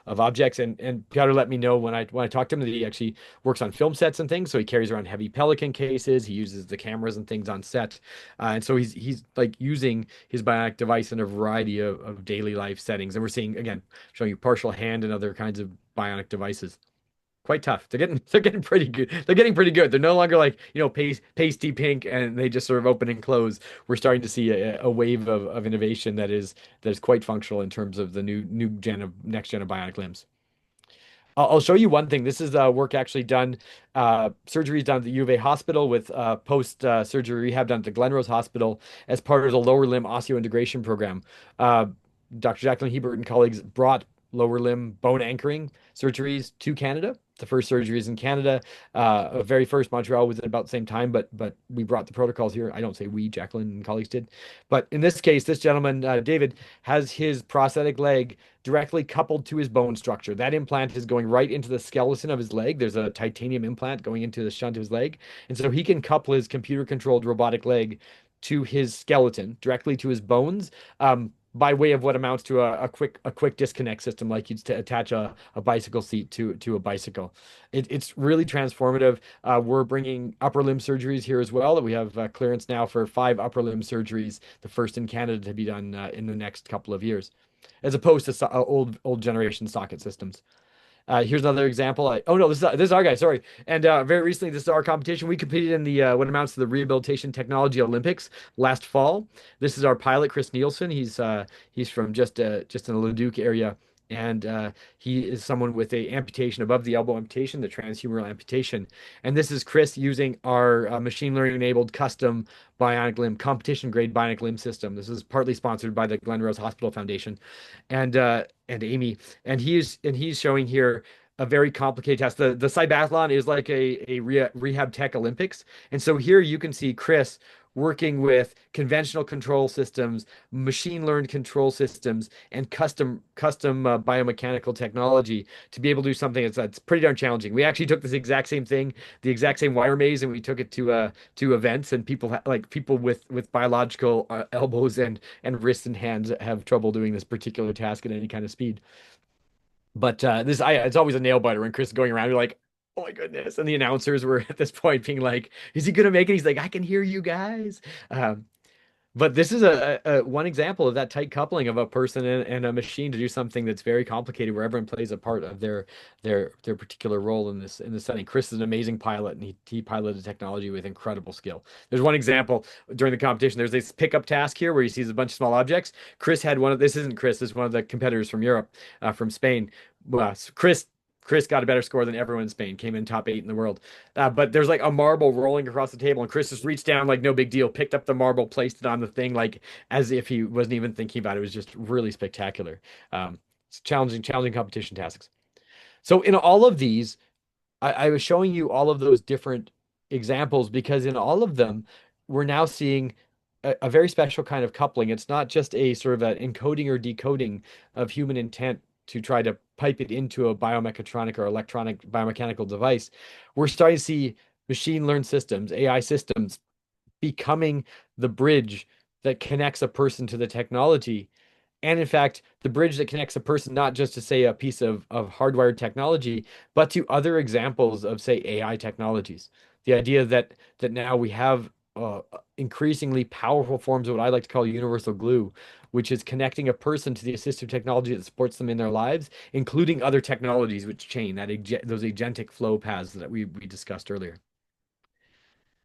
objects. And Piotr let me know when I talked to him that he actually works on film sets and things. So he carries around heavy Pelican cases. He uses the cameras and things on set, and so he's like using his bionic device in a variety of daily life settings. And we're seeing again showing you partial hand and other kinds of bionic devices. Quite tough. They're getting pretty good. They're getting pretty good. They're no longer like, pasty pink and they just sort of open and close. We're starting to see a wave of innovation that is quite functional in terms of the next gen of bionic limbs. I'll show you one thing. This is work actually done, surgeries done at the U of A hospital with post surgery rehab done at the Glenrose Hospital as part of the lower limb osseointegration program. Dr. Jacqueline Hebert and colleagues brought lower limb bone anchoring surgeries to Canada. The first surgeries in Canada, very first Montreal was at about the same time, but we brought the protocols here. I don't say we, Jacqueline and colleagues did, but in this case, this gentleman, David, has his prosthetic leg directly coupled to his bone structure. That implant is going right into the skeleton of his leg. There's a titanium implant going into the shunt of his leg, and so he can couple his computer-controlled robotic leg to his skeleton directly to his bones. By way of what amounts to a quick disconnect system, like you'd attach a bicycle seat to a bicycle. It's really transformative. We're bringing upper limb surgeries here as well. That we have clearance now for 5 upper limb surgeries, the first in Canada to be done in the next couple of years, as opposed to old generation socket systems. Here's another example. Oh no, this is our guy. Sorry. And very recently, this is our competition. We competed in the what amounts to the Rehabilitation Technology Olympics last fall. This is our pilot, Chris Nielsen. He's from just in the Leduc area, and he is someone with a amputation above the elbow amputation, the transhumeral amputation. And this is Chris using our machine learning enabled custom bionic limb, competition grade bionic limb system. This is partly sponsored by the Glenrose Hospital Foundation, and Amy, and he's showing here a very complicated test. The Cybathlon is like a rehab tech Olympics, and so here you can see Chris working with conventional control systems, machine learned control systems, and custom biomechanical technology to be able to do something that's pretty darn challenging. We actually took this exact same thing, the exact same wire maze, and we took it to events, and people with biological elbows and wrists and hands have trouble doing this particular task at any kind of speed. But it's always a nail biter when Chris is going around. You're like, oh my goodness. And the announcers were at this point being like, is he going to make it? He's like, I can hear you guys. Um, But this is a one example of that tight coupling of a person and a machine to do something that's very complicated, where everyone plays a part of their particular role in this setting. Chris is an amazing pilot, and he piloted technology with incredible skill. There's one example during the competition. There's this pickup task here where he sees a bunch of small objects. Chris had one of this isn't Chris, this is one of the competitors from Europe, from Spain. Chris got a better score than everyone in Spain, came in top 8 in the world. But there's like a marble rolling across the table, and Chris just reached down like no big deal, picked up the marble, placed it on the thing like as if he wasn't even thinking about it. It was just really spectacular. It's challenging competition tasks. So in all of these, I was showing you all of those different examples because in all of them, we're now seeing a very special kind of coupling. It's not just a sort of an encoding or decoding of human intent to try to pipe it into a biomechatronic or electronic biomechanical device. We're starting to see machine learned systems, AI systems, becoming the bridge that connects a person to the technology. And in fact, the bridge that connects a person not just to say a piece of hardwired technology, but to other examples of say AI technologies. The idea that now we have increasingly powerful forms of what I like to call universal glue, which is connecting a person to the assistive technology that supports them in their lives, including other technologies which chain those agentic flow paths that we discussed earlier.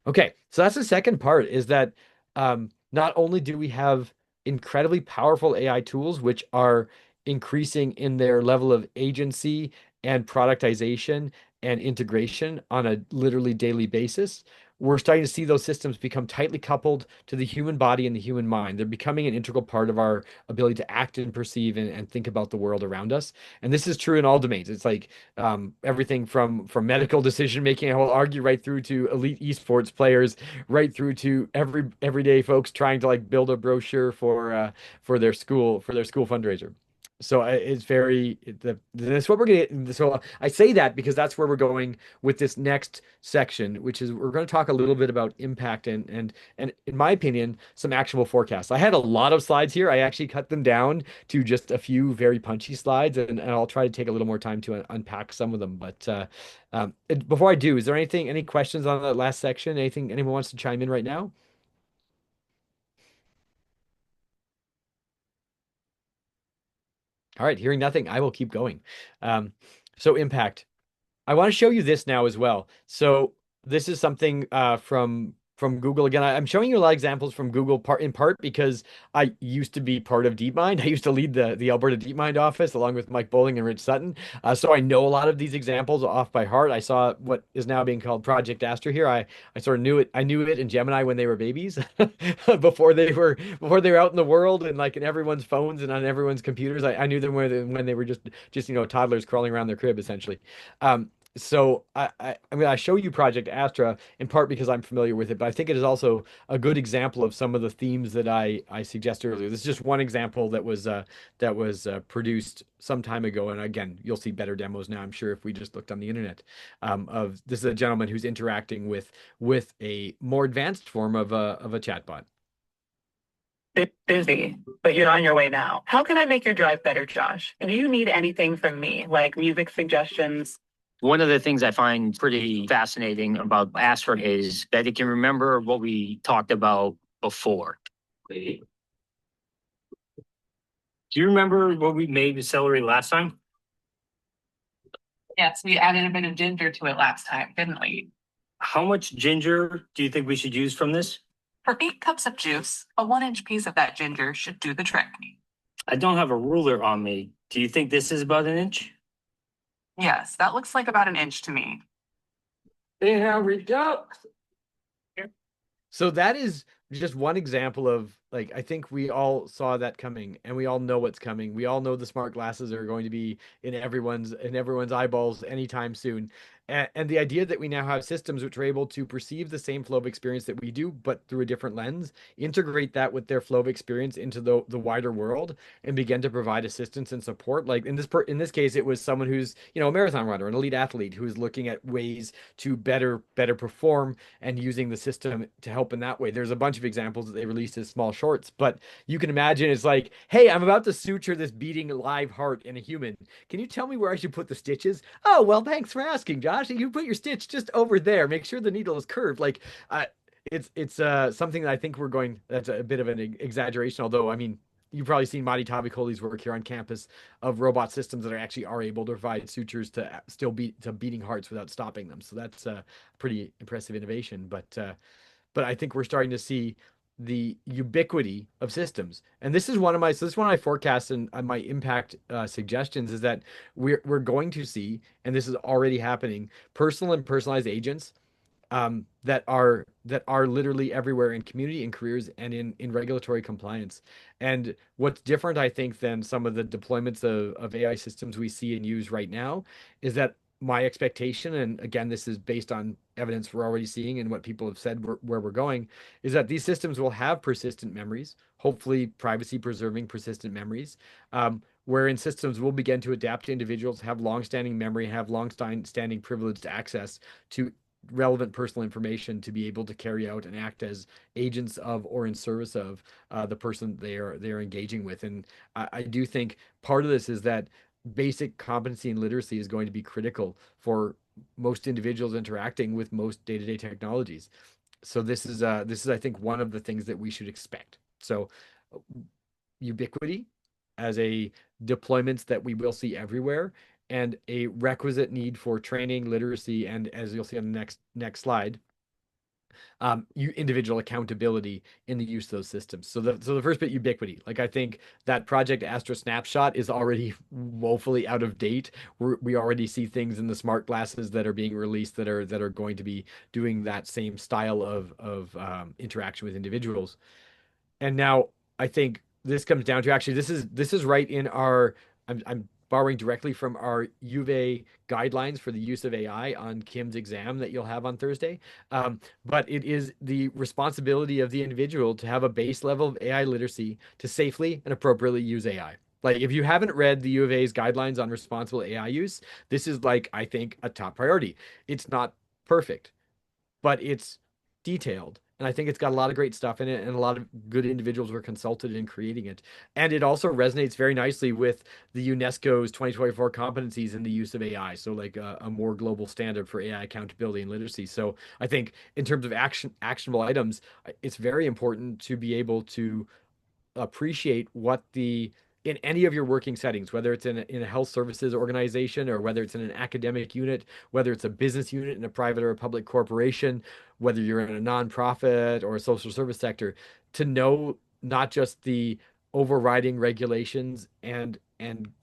Okay, so that's the second part is that not only do we have incredibly powerful AI tools, which are increasing in their level of agency and productization and integration on a literally daily basis, we're starting to see those systems become tightly coupled to the human body and the human mind. They're becoming an integral part of our ability to act and perceive and think about the world around us. And this is true in all domains. It's like everything from medical decision making, I will argue, right through to elite esports players, right through to everyday folks trying to like build a brochure for their school fundraiser. So it's very that's what we're gonna. So I say that because that's where we're going with this next section, which is we're going to talk a little bit about impact and in my opinion, some actionable forecasts. I had a lot of slides here. I actually cut them down to just a few very punchy slides, and I'll try to take a little more time to unpack some of them. But before I do, is there any questions on that last section? Anything anyone wants to chime in right now? All right, hearing nothing, I will keep going. So impact. I want to show you this now as well. So this is something from Google again. I'm showing you a lot of examples from Google in part because I used to be part of DeepMind. I used to lead the Alberta DeepMind office along with Mike Bowling and Rich Sutton. So I know a lot of these examples off by heart. I saw what is now being called Project Astra here. I sort of knew it. I knew it in Gemini when they were babies, before they were out in the world and like in everyone's phones and on everyone's computers. I knew them when they were just toddlers crawling around their crib essentially. So I'm going to show you Project Astra in part because I'm familiar with it, but I think it is also a good example of some of the themes that I suggested earlier. This is just one example that was produced some time ago, and again, you'll see better demos now, I'm sure, if we just looked on the internet. Of this is a gentleman who's interacting with a more advanced form of a chatbot. Bit busy, but you're on your way now. How can I make your drive better, Josh? And do you need anything from me, like music suggestions? One of the things I find pretty fascinating about Astra is that it can remember what we talked about before. Do you remember what we made with celery last time? Yes, we added a bit of ginger to it last time, didn't we? How much ginger do you think we should use from this? For 8 cups of juice, a 1-inch piece of that ginger should do the trick. I don't have a ruler on me. Do you think this is about 1 inch? Yes, that looks like about 1 inch to me. There we go. So that is just one example of like I think we all saw that coming and we all know what's coming. We all know the smart glasses are going to be in everyone's eyeballs anytime soon. And the idea that we now have systems which are able to perceive the same flow of experience that we do, but through a different lens, integrate that with their flow of experience into the wider world, and begin to provide assistance and support. Like in this case, it was someone who's a marathon runner, an elite athlete who is looking at ways to better perform and using the system to help in that way. There's a bunch of examples that they released as small shorts, but you can imagine it's like, hey, I'm about to suture this beating live heart in a human. Can you tell me where I should put the stitches? Oh, well, thanks for asking, Josh. You put your stitch just over there. Make sure the needle is curved. Like, it's something that I think we're going. That's a bit of an exaggeration, although I mean you've probably seen Madi Tabicoli's work here on campus of robot systems that are able to provide sutures to still beat to beating hearts without stopping them. So that's a pretty impressive innovation. But I think we're starting to see the ubiquity of systems. And this is one of my so this is one of my forecasts and my impact suggestions is that we're going to see, and this is already happening, personal and personalized agents that are literally everywhere in community, in careers, and in regulatory compliance. And what's different, I think, than some of the deployments of AI systems we see and use right now is that my expectation, and again, this is based on evidence we're already seeing and what people have said where we're going, is that these systems will have persistent memories, hopefully privacy preserving persistent memories, wherein systems will begin to adapt to individuals, have long-standing memory, have long-standing privileged access to relevant personal information to be able to carry out and act as agents of or in service of the person they are engaging with. And I do think part of this is that basic competency and literacy is going to be critical for most individuals interacting with most day-to-day technologies. So this is I think one of the things that we should expect. So ubiquity as a deployments that we will see everywhere and a requisite need for training, literacy, and as you'll see on the next slide, individual accountability in the use of those systems. So the first bit, ubiquity. Like I think that Project Astra Snapshot is already woefully out of date. We already see things in the smart glasses that are being released that are going to be doing that same style of interaction with individuals. And now I think this comes down to actually this is right in our I'm borrowing directly from our U of A guidelines for the use of AI on Kim's exam that you'll have on Thursday. But it is the responsibility of the individual to have a base level of AI literacy to safely and appropriately use AI. Like if you haven't read the U of A's guidelines on responsible AI use, this is like I think a top priority. It's not perfect, but it's detailed. And I think it's got a lot of great stuff in it, and a lot of good individuals were consulted in creating it. And it also resonates very nicely with the UNESCO's 2024 competencies in the use of AI. So, like a more global standard for AI accountability and literacy. So, I think in terms of actionable items, it's very important to be able to appreciate what the in any of your working settings, whether it's in a health services organization or whether it's in an academic unit, whether it's a business unit in a private or a public corporation, whether you're in a nonprofit or a social service sector, to know not just the overriding regulations and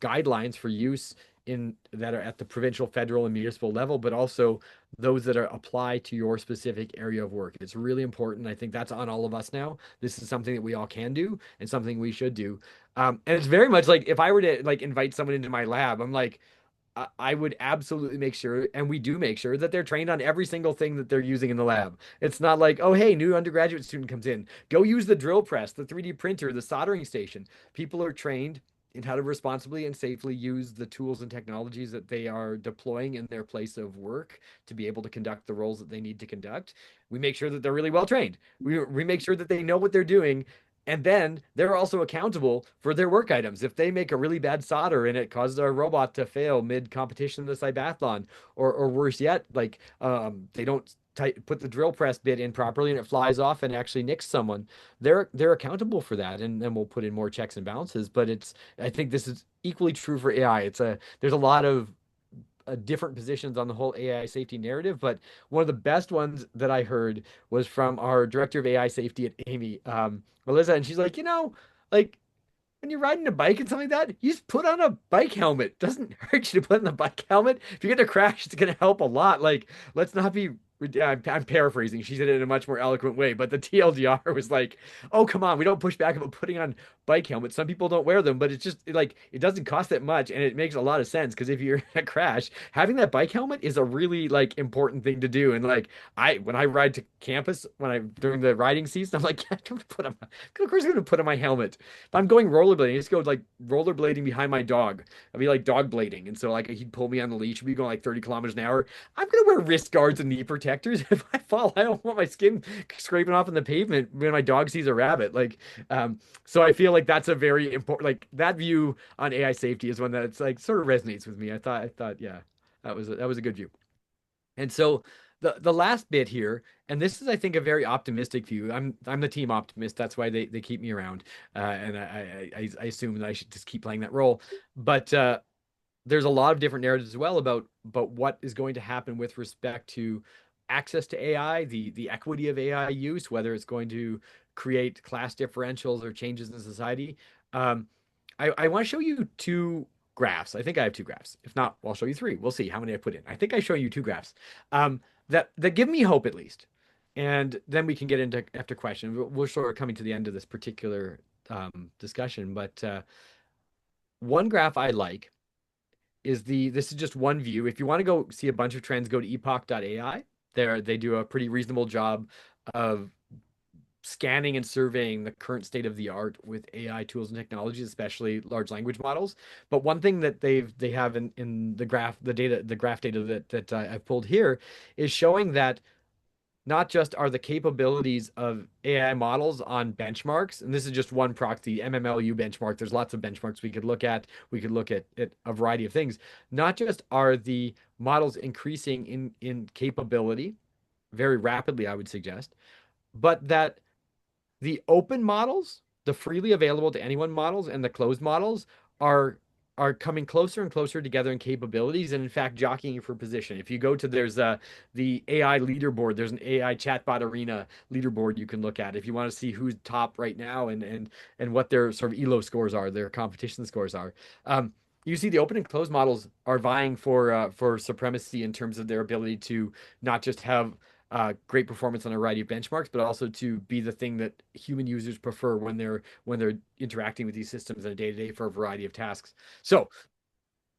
guidelines for use in that are at the provincial, federal, and municipal level, but also those that are apply to your specific area of work. It's really important. I think that's on all of us now. This is something that we all can do and something we should do. And it's very much like if I were to like invite someone into my lab, I'm like, I would absolutely make sure, and we do make sure that they're trained on every single thing that they're using in the lab. It's not like, oh, hey, new undergraduate student comes in, go use the drill press, the 3D printer, the soldering station. People are trained in how to responsibly and safely use the tools and technologies that they are deploying in their place of work to be able to conduct the roles that they need to conduct. We make sure that they're really well trained. We make sure that they know what they're doing, and then they're also accountable for their work items. If they make a really bad solder and it causes our robot to fail mid competition in the Cybathlon, or worse yet, like they don't put the drill press bit in properly and it flies off and actually nicks someone, they're accountable for that. And then we'll put in more checks and balances. But I think this is equally true for AI. There's a lot of different positions on the whole AI safety narrative, but one of the best ones that I heard was from our director of AI safety at Amy, Melissa, and she's like, like when you're riding a bike and something like that, you just put on a bike helmet. It doesn't hurt you to put on the bike helmet. If you get a crash, it's going to help a lot. Like, let's not be. I'm paraphrasing. She said it in a much more eloquent way, but the TLDR was like, "Oh, come on, we don't push back about putting on bike helmets. Some people don't wear them, but it's just like it doesn't cost that much, and it makes a lot of sense because if you're in a crash, having that bike helmet is a really like important thing to do. And like when I ride to campus during the riding season, I'm like, yeah, I'm gonna put on. Of course, I'm gonna put on my helmet. If I'm going rollerblading, I just go like rollerblading behind my dog. I'd be like dog blading. And so like he'd pull me on the leash, we'd be going like 30 kilometers an hour. I'm gonna wear wrist guards and knee protectors. If I fall, I don't want my skin scraping off on the pavement when my dog sees a rabbit. So I feel like that's a very important like that view on AI safety is one that it's like sort of resonates with me. I thought, yeah, that was a good view. And so the last bit here, and this is, I think, a very optimistic view. I'm the team optimist. That's why they keep me around, and I assume that I should just keep playing that role. But there's a lot of different narratives as well about what is going to happen with respect to access to AI, the equity of AI use, whether it's going to create class differentials or changes in society. Um, I want to show you two graphs. I think I have two graphs. If not, I'll show you three. We'll see how many I put in. I think I show you two graphs that give me hope at least. And then we can get into after question. We're sort of coming to the end of this particular discussion, but one graph I like is this is just one view. If you want to go see a bunch of trends, go to epoch.ai. They do a pretty reasonable job of scanning and surveying the current state of the art with AI tools and technologies, especially large language models. But one thing that they have in the graph data that I've pulled here is showing that not just are the capabilities of AI models on benchmarks, and this is just one proxy, MMLU benchmark. There's lots of benchmarks we could look at. We could look at a variety of things. Not just are the models increasing in capability very rapidly, I would suggest, but that the open models, the freely available to anyone models, and the closed models are coming closer and closer together in capabilities, and in fact jockeying for position. If you go to the AI leaderboard, there's an AI chatbot arena leaderboard you can look at if you want to see who's top right now and what their sort of elo scores are, their competition scores are. You see the open and closed models are vying for supremacy in terms of their ability to not just have great performance on a variety of benchmarks, but also to be the thing that human users prefer when they're interacting with these systems in a day-to-day for a variety of tasks. So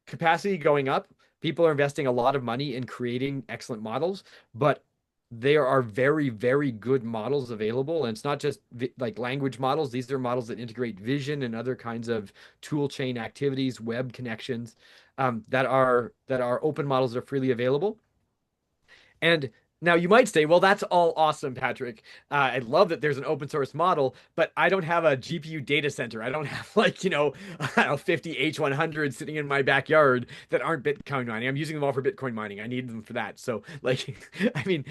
capacity going up, people are investing a lot of money in creating excellent models, but there are very, very good models available. And it's not just like language models. These are models that integrate vision and other kinds of tool chain activities, web connections, that are open models that are freely available. And now you might say, well, that's all awesome, Patrick. I love that there's an open source model, but I don't have a GPU data center. I don't have like, I don't know, 50 H100s sitting in my backyard that aren't Bitcoin mining. I'm using them all for Bitcoin mining. I need them for that. So like, I mean,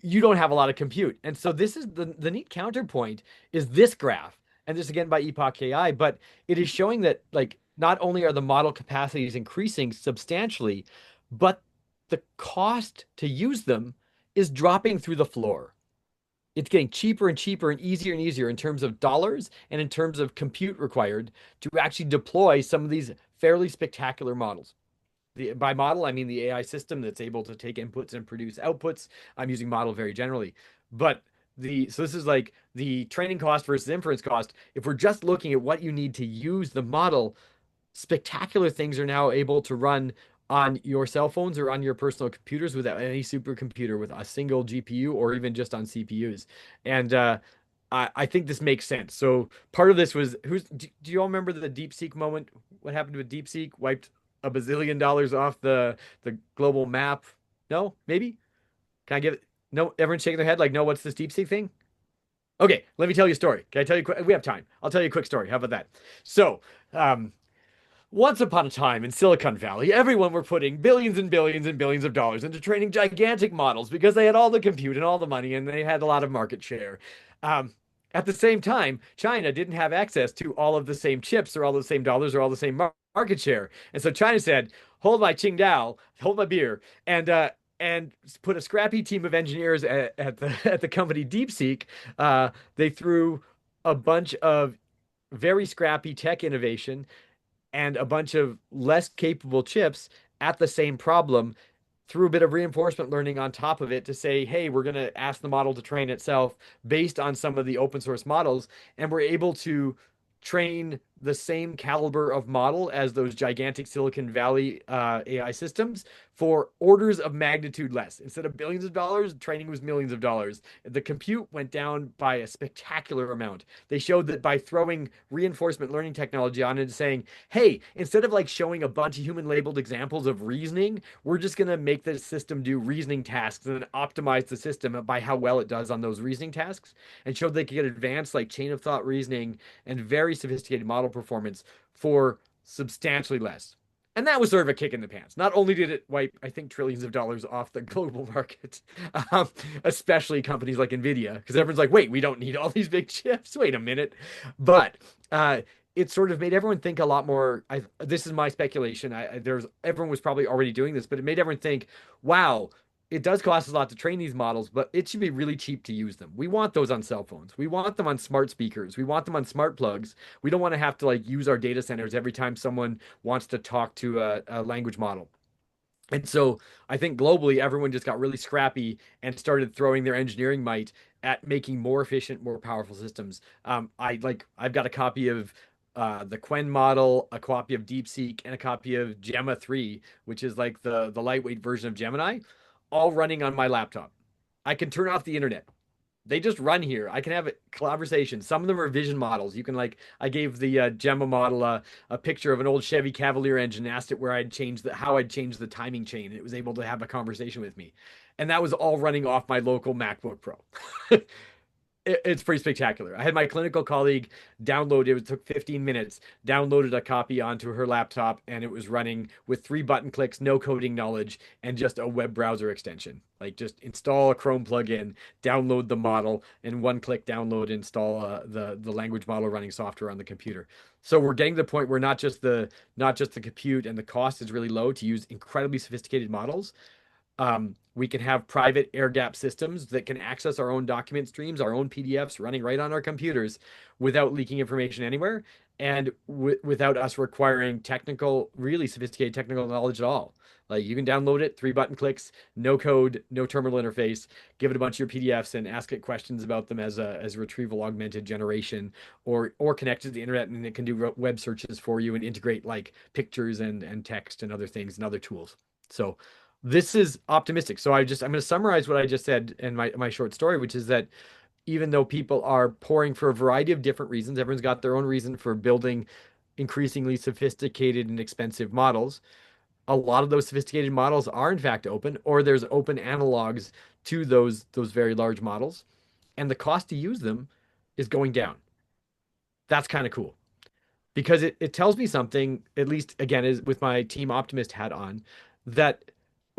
you don't have a lot of compute. And so this is the neat counterpoint is this graph. And this again by Epoch AI, but it is showing that like not only are the model capacities increasing substantially, but the cost to use them is dropping through the floor. It's getting cheaper and cheaper and easier in terms of dollars and in terms of compute required to actually deploy some of these fairly spectacular models. By model, I mean the AI system that's able to take inputs and produce outputs. I'm using model very generally. But so this is like the training cost versus inference cost. If we're just looking at what you need to use the model, spectacular things are now able to run on your cell phones or on your personal computers without any supercomputer with a single GPU or even just on CPUs. And I think this makes sense. So part of this was do you all remember the DeepSeek moment? What happened with DeepSeek? Wiped a bazillion dollars off the global map. No, maybe? Can I give it? No, everyone's shaking their head like, no, what's this DeepSeek thing? Okay, let me tell you a story. Can I tell you? We have time. I'll tell you a quick story. How about that? So, once upon a time in Silicon Valley, everyone were putting billions and billions and billions of dollars into training gigantic models because they had all the compute and all the money and they had a lot of market share. At the same time, China didn't have access to all of the same chips or all the same dollars or all the same market share. And so China said, hold my Qingdao, hold my beer, and put a scrappy team of engineers at the company DeepSeek. They threw a bunch of very scrappy tech innovation and a bunch of less capable chips at the same problem through a bit of reinforcement learning on top of it to say, hey, we're going to ask the model to train itself based on some of the open source models. And we're able to train the same caliber of model as those gigantic Silicon Valley AI systems for orders of magnitude less. Instead of billions of dollars, training was millions of dollars. The compute went down by a spectacular amount. They showed that by throwing reinforcement learning technology on it and saying, hey, instead of like showing a bunch of human labeled examples of reasoning, we're just going to make the system do reasoning tasks and then optimize the system by how well it does on those reasoning tasks, and showed they could get advanced like chain of thought reasoning and very sophisticated model performance for substantially less. And that was sort of a kick in the pants. Not only did it wipe, I think, trillions of dollars off the global market, especially companies like Nvidia, because everyone's like, wait, we don't need all these big chips. Wait a minute. But it sort of made everyone think a lot more. This is my speculation. Everyone was probably already doing this, but it made everyone think, wow, it does cost us a lot to train these models, but it should be really cheap to use them. We want those on cell phones. We want them on smart speakers. We want them on smart plugs. We don't want to have to like use our data centers every time someone wants to talk to a language model. And so I think globally, everyone just got really scrappy and started throwing their engineering might at making more efficient, more powerful systems. I've got a copy of the Quen model, a copy of DeepSeek, and a copy of Gemma 3, which is like the lightweight version of Gemini, all running on my laptop. I can turn off the internet. They just run here. I can have a conversation. Some of them are vision models. You can like, I gave the Gemma model a picture of an old Chevy Cavalier engine, asked it where how I'd changed the timing chain. It was able to have a conversation with me. And that was all running off my local MacBook Pro. It's pretty spectacular. I had my clinical colleague download it. It took 15 minutes, downloaded a copy onto her laptop, and it was running with 3 button clicks, no coding knowledge, and just a web browser extension. Like just install a Chrome plugin, download the model, and 1 click download, install the language model running software on the computer. So we're getting to the point where not just the compute and the cost is really low to use incredibly sophisticated models. We can have private air gap systems that can access our own document streams, our own PDFs running right on our computers without leaking information anywhere and without us requiring really sophisticated technical knowledge at all. Like you can download it, 3 button clicks, no code, no terminal interface, give it a bunch of your PDFs and ask it questions about them as a retrieval augmented generation or connect to the internet, and it can do web searches for you and integrate like pictures and text and other things and other tools. So this is optimistic. So I'm going to summarize what I just said in my short story, which is that even though people are pouring for a variety of different reasons, everyone's got their own reason for building increasingly sophisticated and expensive models. A lot of those sophisticated models are in fact open, or there's open analogs to those very large models, and the cost to use them is going down. That's kind of cool because it tells me something, at least again, is with my team optimist hat on, that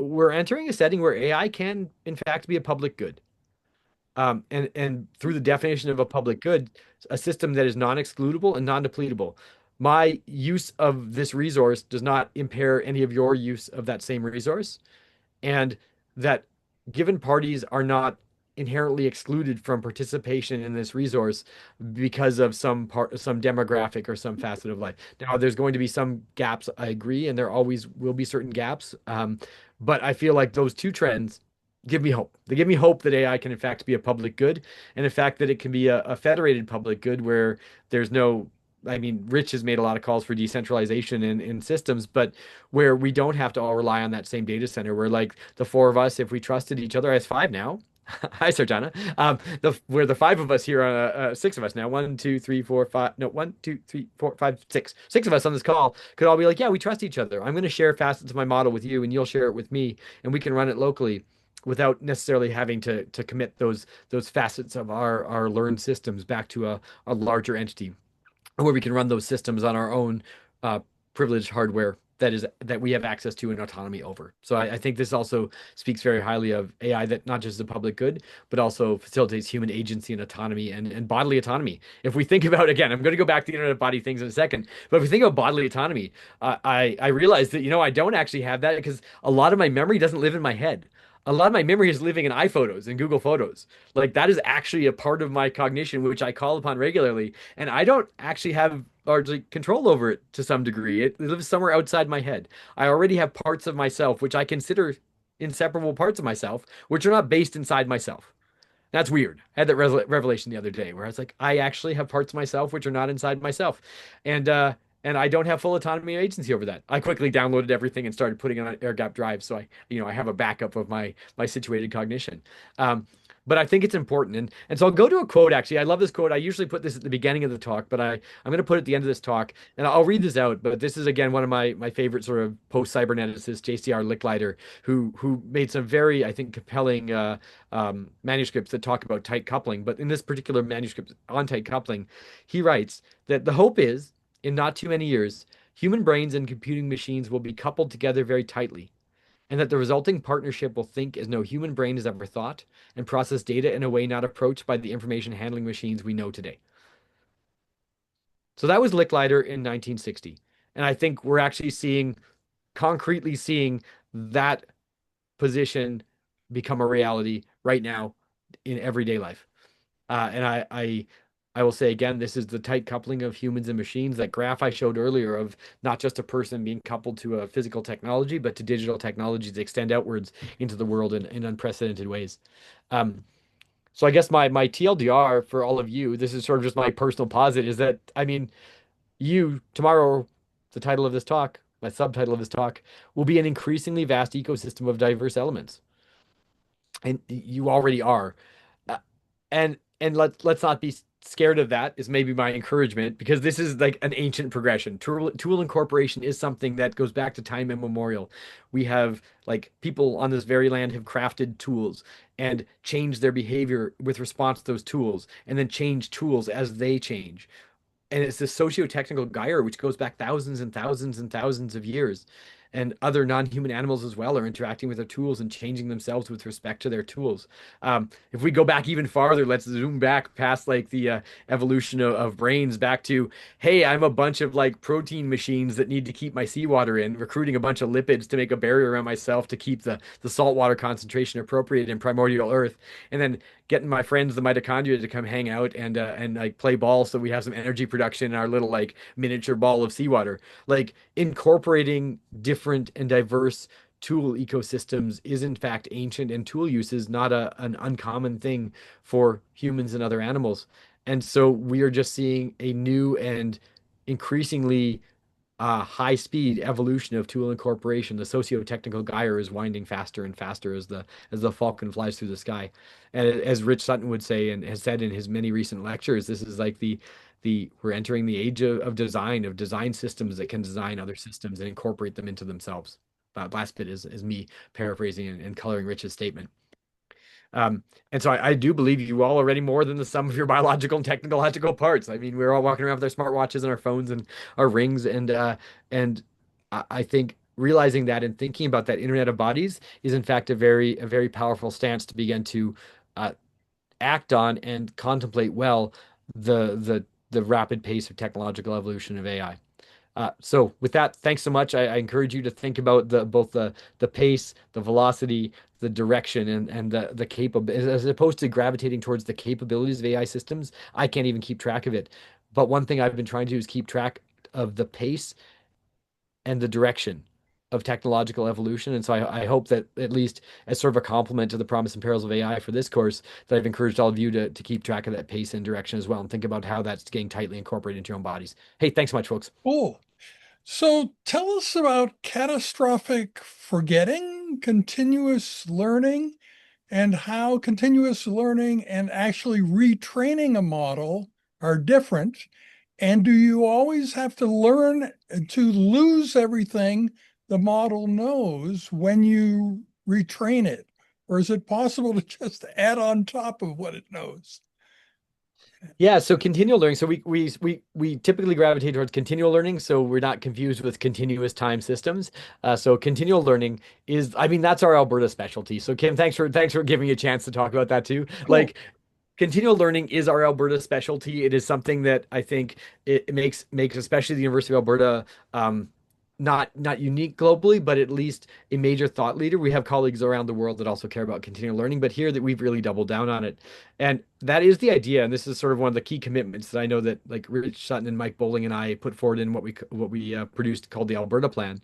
we're entering a setting where AI can, in fact, be a public good. And through the definition of a public good, a system that is non-excludable and non-depletable. My use of this resource does not impair any of your use of that same resource, and that given parties are not inherently excluded from participation in this resource because of some demographic or some facet of life. Now, there's going to be some gaps, I agree, and there always will be certain gaps. But I feel like those two trends give me hope. They give me hope that AI can in fact be a public good, and in fact that it can be a federated public good where there's no, I mean, Rich has made a lot of calls for decentralization in systems, but where we don't have to all rely on that same data center, where like the four of us, if we trusted each other, as five now. Hi, Sarjana. We're the five of us here on six of us now. 1, 2, 3, 4, 5. No, 1, 2, 3, 4, 5, 6. Six of us on this call could all be like, yeah, we trust each other. I'm going to share facets of my model with you, and you'll share it with me, and we can run it locally without necessarily having to commit those facets of our learned systems back to a larger entity, where we can run those systems on our own privileged hardware that we have access to and autonomy over. So I think this also speaks very highly of AI that not just is a public good, but also facilitates human agency and autonomy and bodily autonomy. If we think about, again, I'm going to go back to the Internet of Body things in a second, but if we think about bodily autonomy, I realized that, I don't actually have that because a lot of my memory doesn't live in my head. A lot of my memory is living in iPhotos and Google Photos. Like that is actually a part of my cognition, which I call upon regularly. And I don't actually have largely control over it to some degree. It lives somewhere outside my head. I already have parts of myself, which I consider inseparable parts of myself, which are not based inside myself. That's weird. I had that revelation the other day where I was like, I actually have parts of myself which are not inside myself. And I don't have full autonomy or agency over that. I quickly downloaded everything and started putting it on air gap drive. So I have a backup of my situated cognition. But I think it's important. And so I'll go to a quote, actually. I love this quote. I usually put this at the beginning of the talk, but I'm going to put it at the end of this talk. And I'll read this out. But this is, again, one of my favorite sort of post-cyberneticists, JCR Licklider, who made some very, I think, compelling manuscripts that talk about tight coupling. But in this particular manuscript on tight coupling, he writes that the hope is, in not too many years, human brains and computing machines will be coupled together very tightly, and that the resulting partnership will think as no human brain has ever thought and process data in a way not approached by the information handling machines we know today. So that was Licklider in 1960. And I think we're actually concretely seeing that position become a reality right now in everyday life. And I will say again, this is the tight coupling of humans and machines. That graph I showed earlier of not just a person being coupled to a physical technology, but to digital technologies that extend outwards into the world in unprecedented ways. So I guess my TLDR for all of you, this is sort of just my personal posit, is that I mean, you tomorrow, the title of this talk, my subtitle of this talk, will be an increasingly vast ecosystem of diverse elements, and you already are. Uh, and let's not be scared of that is maybe my encouragement, because this is like an ancient progression. Tool incorporation is something that goes back to time immemorial. We have like people on this very land have crafted tools and changed their behavior with response to those tools, and then change tools as they change. And it's this socio-technical gyre which goes back thousands and thousands and thousands of years. And other non-human animals as well are interacting with their tools and changing themselves with respect to their tools. If we go back even farther, let's zoom back past like the evolution of brains back to, hey, I'm a bunch of like protein machines that need to keep my seawater in, recruiting a bunch of lipids to make a barrier around myself to keep the saltwater concentration appropriate in primordial Earth, and then getting my friends, the mitochondria, to come hang out and like play ball so we have some energy production in our little like miniature ball of seawater. Like incorporating different and diverse tool ecosystems is in fact ancient, and tool use is not an uncommon thing for humans and other animals. And so we are just seeing a new and increasingly high speed evolution of tool incorporation. The socio-technical gyre is winding faster and faster as the falcon flies through the sky. And as Rich Sutton would say and has said in his many recent lectures, this is like the we're entering the age of design systems that can design other systems and incorporate them into themselves. Last bit is me paraphrasing and coloring Rich's statement. And so I do believe you all already more than the sum of your biological and technological parts. I mean, we're all walking around with our smartwatches and our phones and our rings, and I think realizing that and thinking about that Internet of Bodies is in fact a very powerful stance to begin to uh, act on and contemplate well the rapid pace of technological evolution of AI. So with that, thanks so much. I encourage you to think about both the pace, the velocity, the direction, and the capability, as opposed to gravitating towards the capabilities of AI systems. I can't even keep track of it. But one thing I've been trying to do is keep track of the pace and the direction of technological evolution. And so I hope that at least as sort of a complement to the promise and perils of AI for this course, that I've encouraged all of you to keep track of that pace and direction as well, and think about how that's getting tightly incorporated into your own bodies. Hey, thanks so much, folks. Cool. So tell us about catastrophic forgetting, continuous learning, and how continuous learning and actually retraining a model are different. And do you always have to learn to lose everything the model knows when you retrain it? Or is it possible to just add on top of what it knows? Yeah, so continual learning. So we typically gravitate towards continual learning, so we're not confused with continuous time systems. So continual learning is, I mean, that's our Alberta specialty. So Kim, thanks for giving me a chance to talk about that too. Cool. Like continual learning is our Alberta specialty. It is something that I think it makes especially the University of Alberta not unique globally, but at least a major thought leader. We have colleagues around the world that also care about continual learning, but here that we've really doubled down on it. And that is the idea. And this is sort of one of the key commitments that I know that like Rich Sutton and Mike Bowling and I put forward in what we produced called the Alberta Plan.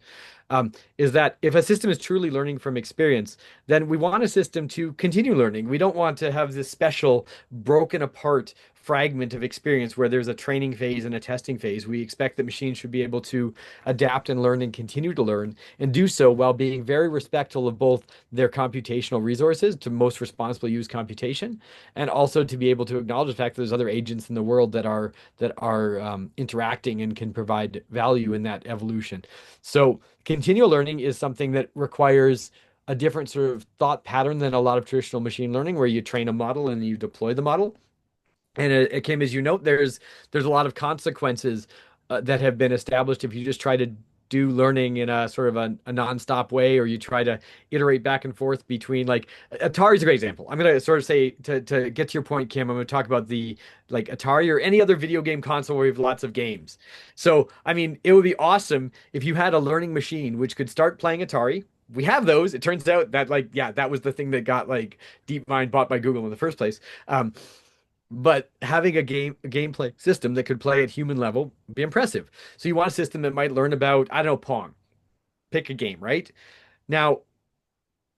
Is that if a system is truly learning from experience, then we want a system to continue learning. We don't want to have this special broken apart fragment of experience where there's a training phase and a testing phase. We expect that machines should be able to adapt and learn and continue to learn, and do so while being very respectful of both their computational resources to most responsibly use computation, and also to be able to acknowledge the fact that there's other agents in the world that are interacting and can provide value in that evolution. So continual learning is something that requires a different sort of thought pattern than a lot of traditional machine learning, where you train a model and you deploy the model. And it came, as you note, there's a lot of consequences that have been established if you just try to do learning in a sort of a nonstop way, or you try to iterate back and forth between like Atari's a great example. I'm gonna sort of say to get to your point, Kim, I'm gonna talk about the like Atari or any other video game console where you have lots of games. So, I mean, it would be awesome if you had a learning machine which could start playing Atari. We have those. It turns out that like, yeah, that was the thing that got like DeepMind bought by Google in the first place. But having a gameplay system that could play at human level would be impressive. So you want a system that might learn about, I don't know, Pong. Pick a game, right? Now,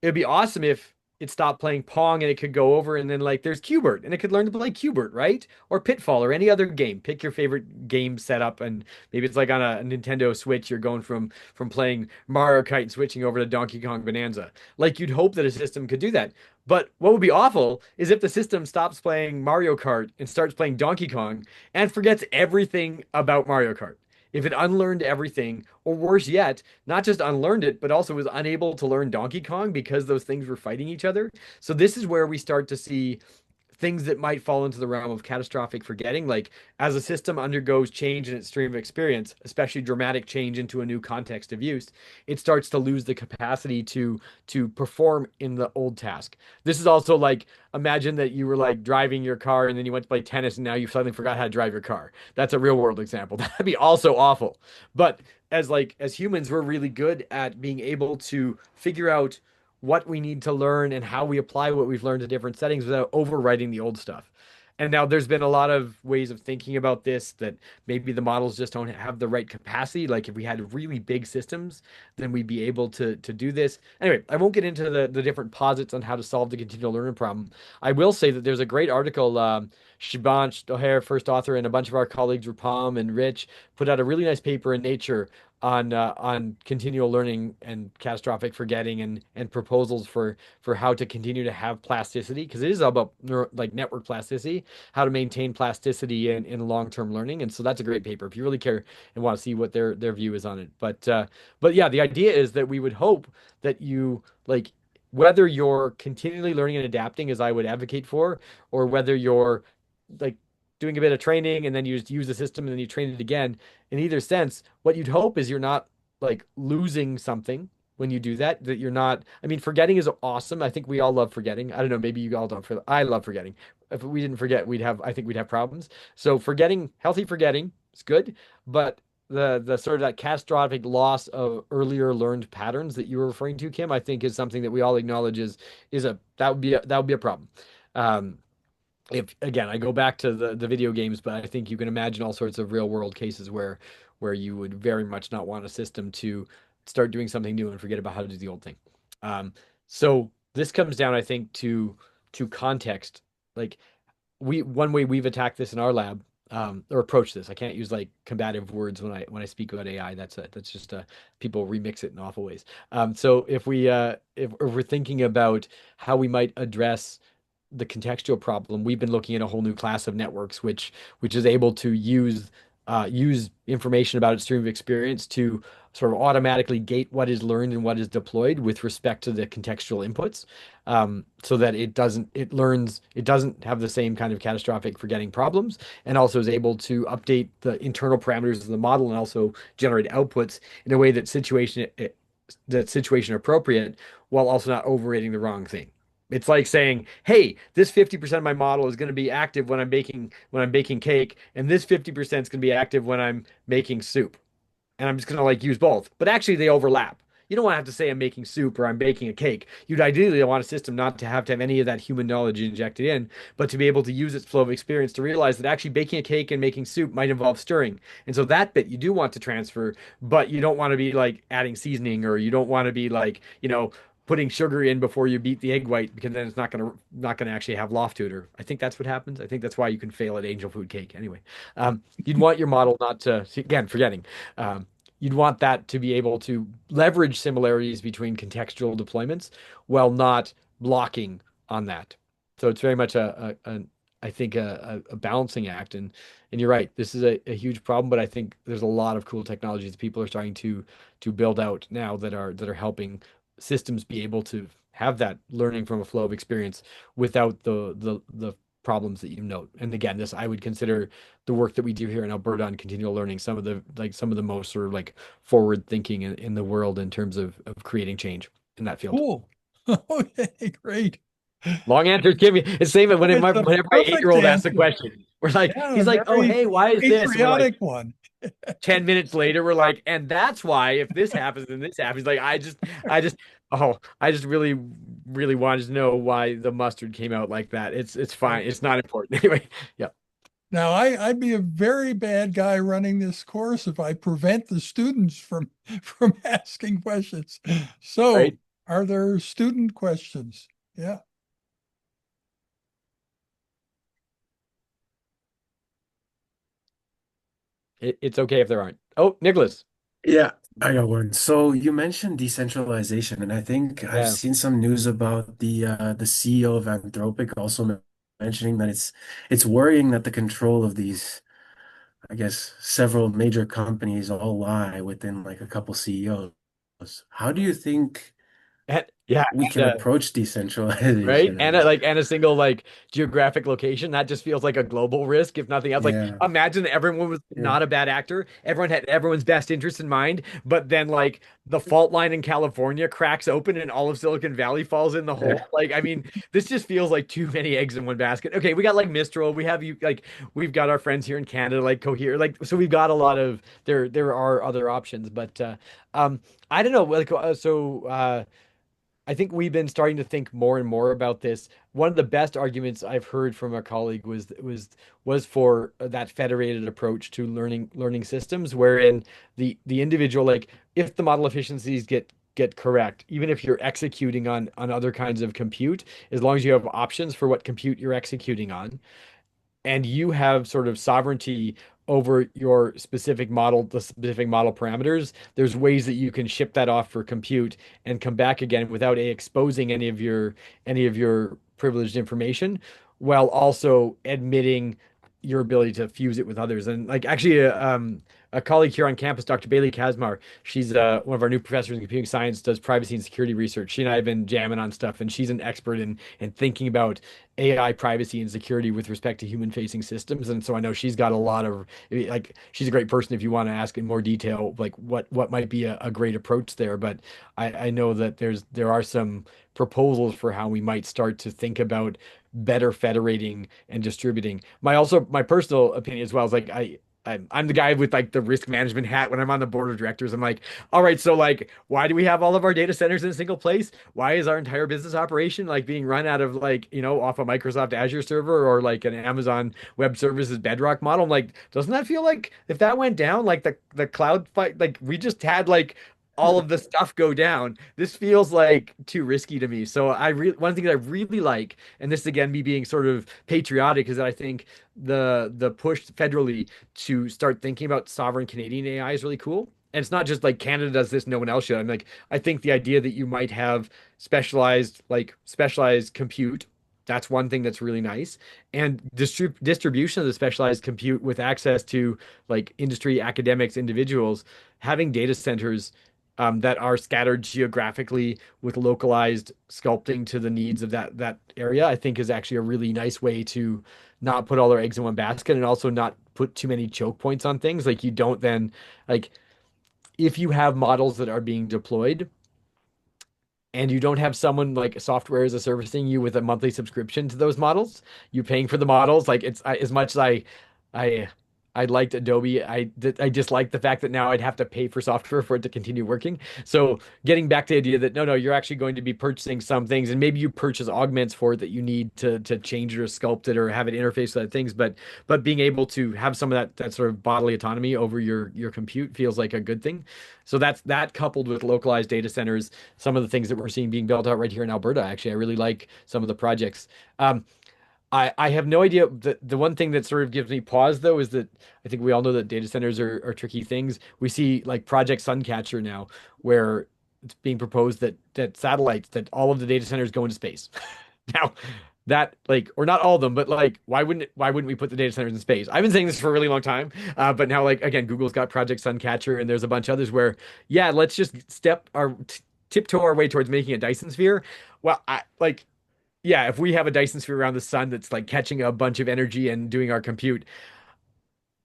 it'd be awesome if it stopped playing Pong and it could go over and then like there's Cubert and it could learn to play Cubert, right? Or Pitfall or any other game. Pick your favorite game setup and maybe it's like on a Nintendo Switch, you're going from playing Mario Kart and switching over to Donkey Kong Bonanza. Like you'd hope that a system could do that. But what would be awful is if the system stops playing Mario Kart and starts playing Donkey Kong and forgets everything about Mario Kart. If it unlearned everything, or worse yet, not just unlearned it, but also was unable to learn Donkey Kong because those things were fighting each other. So this is where we start to see things that might fall into the realm of catastrophic forgetting. Like as a system undergoes change in its stream of experience, especially dramatic change into a new context of use, it starts to lose the capacity to perform in the old task. This is also like imagine that you were like driving your car and then you went to play tennis and now you suddenly forgot how to drive your car. That's a real world example. That'd be also awful. But as humans, we're really good at being able to figure out what we need to learn and how we apply what we've learned to different settings without overwriting the old stuff. And now there's been a lot of ways of thinking about this that maybe the models just don't have the right capacity. Like if we had really big systems, then we'd be able to do this. Anyway, I won't get into the different posits on how to solve the continual learning problem. I will say that there's a great article, Shibansh Doher, first author, and a bunch of our colleagues, Rupam and Rich, put out a really nice paper in Nature on continual learning and catastrophic forgetting and proposals for how to continue to have plasticity because it is all about like network plasticity, how to maintain plasticity in long-term learning. And so that's a great paper if you really care and want to see what their view is on it. But yeah, the idea is that we would hope that you like whether you're continually learning and adapting as I would advocate for, or whether you're like doing a bit of training and then you just use the system and then you train it again. In either sense, what you'd hope is you're not like losing something when you do that, that you're not, I mean, forgetting is awesome. I think we all love forgetting. I don't know, maybe you all don't. I love forgetting. If we didn't forget, I think we'd have problems. So forgetting, healthy forgetting is good, but the sort of that catastrophic loss of earlier learned patterns that you were referring to, Kim, I think is something that we all acknowledge is that would be a problem. Um, if again I go back to the video games, but I think you can imagine all sorts of real world cases where you would very much not want a system to start doing something new and forget about how to do the old thing. Um, so this comes down, I think, to context. Like one way we've attacked this in our lab, or approached this. I can't use like combative words when I speak about AI. That's just people remix it in awful ways. So if we're thinking about how we might address the contextual problem, we've been looking at a whole new class of networks, which is able to use information about its stream of experience to sort of automatically gate what is learned and what is deployed with respect to the contextual inputs, so that it doesn't have the same kind of catastrophic forgetting problems, and also is able to update the internal parameters of the model and also generate outputs in a way that's situation appropriate while also not overrating the wrong thing. It's like saying, "Hey, this 50% of my model is going to be active when I'm baking cake, and this 50% is going to be active when I'm making soup." And I'm just going to like use both. But actually, they overlap. You don't want to have to say I'm making soup or I'm baking a cake. You'd ideally want a system not to have any of that human knowledge injected in, but to be able to use its flow of experience to realize that actually baking a cake and making soup might involve stirring. And so that bit you do want to transfer, but you don't want to be like adding seasoning, or you don't want to be like, putting sugar in before you beat the egg white, because then it's not gonna actually have loft to it. Or I think that's what happens. I think that's why you can fail at angel food cake. Anyway, you'd want your model not to, again, forgetting. You'd want that to be able to leverage similarities between contextual deployments while not blocking on that. So it's very much I think a balancing act. And you're right, this is a huge problem, but I think there's a lot of cool technologies that people are starting to build out now that are helping systems be able to have that learning from a flow of experience without the problems that you note. And again, this I would consider the work that we do here in Alberta on continual learning some of the most sort of like forward thinking in the world in terms of creating change in that field. Cool. Okay, great. Long answers give me it's same It's a whenever my perfect 8-year-old asks a answer. question. We're like, Yeah, a he's like, oh very hey, why is this? And we're like, patriotic one. 10 minutes later, we're like, and that's why if this happens and this happens, like I just really, really wanted to know why the mustard came out like that. It's fine. It's not important. Anyway, yeah. Now, I'd be a very bad guy running this course if I prevent the students from from asking questions. So, Right. are there student questions? Yeah. It's okay if there aren't. Oh, Nicholas. Yeah, I got one. So you mentioned decentralization, and I think I've Yeah. seen some news about the CEO of Anthropic also mentioning that it's worrying that the control of these, I guess, several major companies all lie within like a couple CEOs. How do you think Yeah. we can And, approach right? decentralization, I And guess? and a single like geographic location that just feels like a global risk, if nothing else. Like Yeah, imagine everyone was yeah, not a bad actor, everyone had everyone's best interest in mind, but then like the fault line in California cracks open and all of Silicon Valley falls in the hole. yeah, Like, I mean, this just feels like too many eggs in one basket. Okay, we got like Mistral, we have you like we've got our friends here in Canada, like Cohere, like so we've got a lot of there are other options, but um I don't know, like I think we've been starting to think more and more about this. One of the best arguments I've heard from a colleague was for that federated approach to learning systems, wherein the individual, like if the model efficiencies get correct, even if you're executing on other kinds of compute, as long as you have options for what compute you're executing on, and you have sort of sovereignty over your specific model, the specific model parameters, there's ways that you can ship that off for compute and come back again without exposing any of your privileged information, while also admitting your ability to fuse it with others. And like actually, a colleague here on campus, Dr. Bailey Kazmar, she's one of our new professors in computing science, does privacy and security research. She and I have been jamming on stuff, and she's an expert in thinking about AI privacy and security with respect to human facing systems. And so I know she's got a lot of like she's a great person if you want to ask in more detail like what might be a great approach there. But I know that there are some proposals for how we might start to think about better federating and distributing. My personal opinion as well is like I'm the guy with like the risk management hat when I'm on the board of directors. I'm like, all right, so like, why do we have all of our data centers in a single place? Why is our entire business operation like being run out of like, off a Microsoft Azure server or like an Amazon Web Services Bedrock model? I'm like, doesn't that feel like if that went down, like the cloud fight, like we just had like all of the stuff go down. This feels like too risky to me. So one thing that I really like, and this again me being sort of patriotic, is that I think the push federally to start thinking about sovereign Canadian AI is really cool. And it's not just like Canada does this, no one else should. I'm like, I think the idea that you might have specialized compute, that's one thing that's really nice. And distribution of the specialized compute with access to like industry, academics, individuals, having data centers that are scattered geographically with localized sculpting to the needs of that area, I think is actually a really nice way to not put all their eggs in one basket and also not put too many choke points on things. Like you don't then like if you have models that are being deployed and you don't have someone like software as a servicing you with a monthly subscription to those models, you're paying for the models. Like as much as I I liked Adobe. I dislike the fact that now I'd have to pay for software for it to continue working. So getting back to the idea that no, you're actually going to be purchasing some things, and maybe you purchase augments for it that you need to change it or sculpt it or have it interface with other things. But being able to have some of that sort of bodily autonomy over your compute feels like a good thing. So that's that coupled with localized data centers, some of the things that we're seeing being built out right here in Alberta. Actually, I really like some of the projects. I have no idea. The one thing that sort of gives me pause though is that I think we all know that data centers are tricky things. We see like Project Suncatcher now, where it's being proposed that satellites, that all of the data centers go into space. Now, that like, or not all of them, but like, why wouldn't we put the data centers in space? I've been saying this for a really long time, but now like again, Google's got Project Suncatcher, and there's a bunch of others where yeah, let's just tiptoe our way towards making a Dyson sphere. Well, I like yeah, if we have a Dyson sphere around the sun that's like catching a bunch of energy and doing our compute,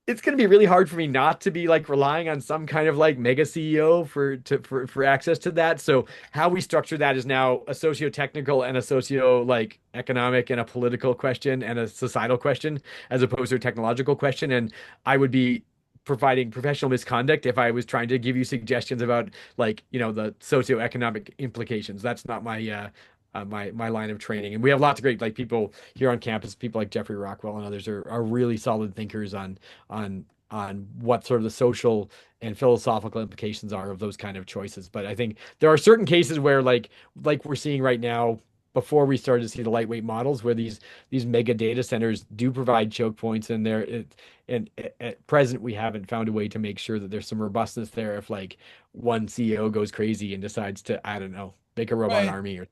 it's going to be really hard for me not to be like relying on some kind of like mega CEO for access to that. So how we structure that is now a socio-technical and a socio like economic and a political question and a societal question as opposed to a technological question. And I would be providing professional misconduct if I was trying to give you suggestions about like, the socio-economic implications. That's not my line of training. And we have lots of great like people here on campus, people like Jeffrey Rockwell and others are really solid thinkers on what sort of the social and philosophical implications are of those kind of choices. But I think there are certain cases where like we're seeing right now before we started to see the lightweight models where these mega data centers do provide choke points and at present we haven't found a way to make sure that there's some robustness there if like one CEO goes crazy and decides to, I don't know, make a robot Right. army or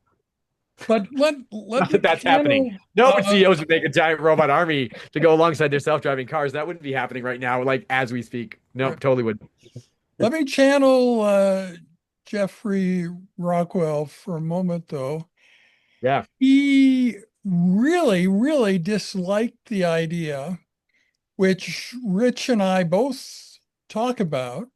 But let not me that that's happening. channel No one CEOs would make a giant robot army to go alongside their self-driving cars. That wouldn't be happening right now, like as we speak. No, right. totally would. Let me channel Jeffrey Rockwell for a moment, though. Yeah. He really, really disliked the idea, which Rich and I both talk about,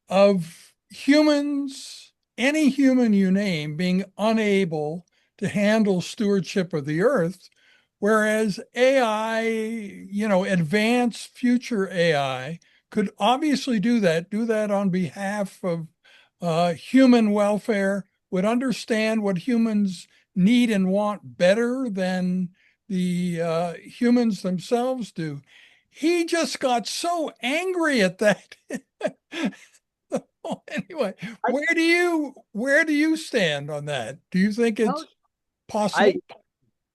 of humans, any human you name, being unable to handle stewardship of the earth, whereas AI, advanced future AI could obviously do that on behalf of human welfare, would understand what humans need and want better than the humans themselves do. He just got so angry at that. Anyway, I, where do you stand on that? Do you think it's well, possible?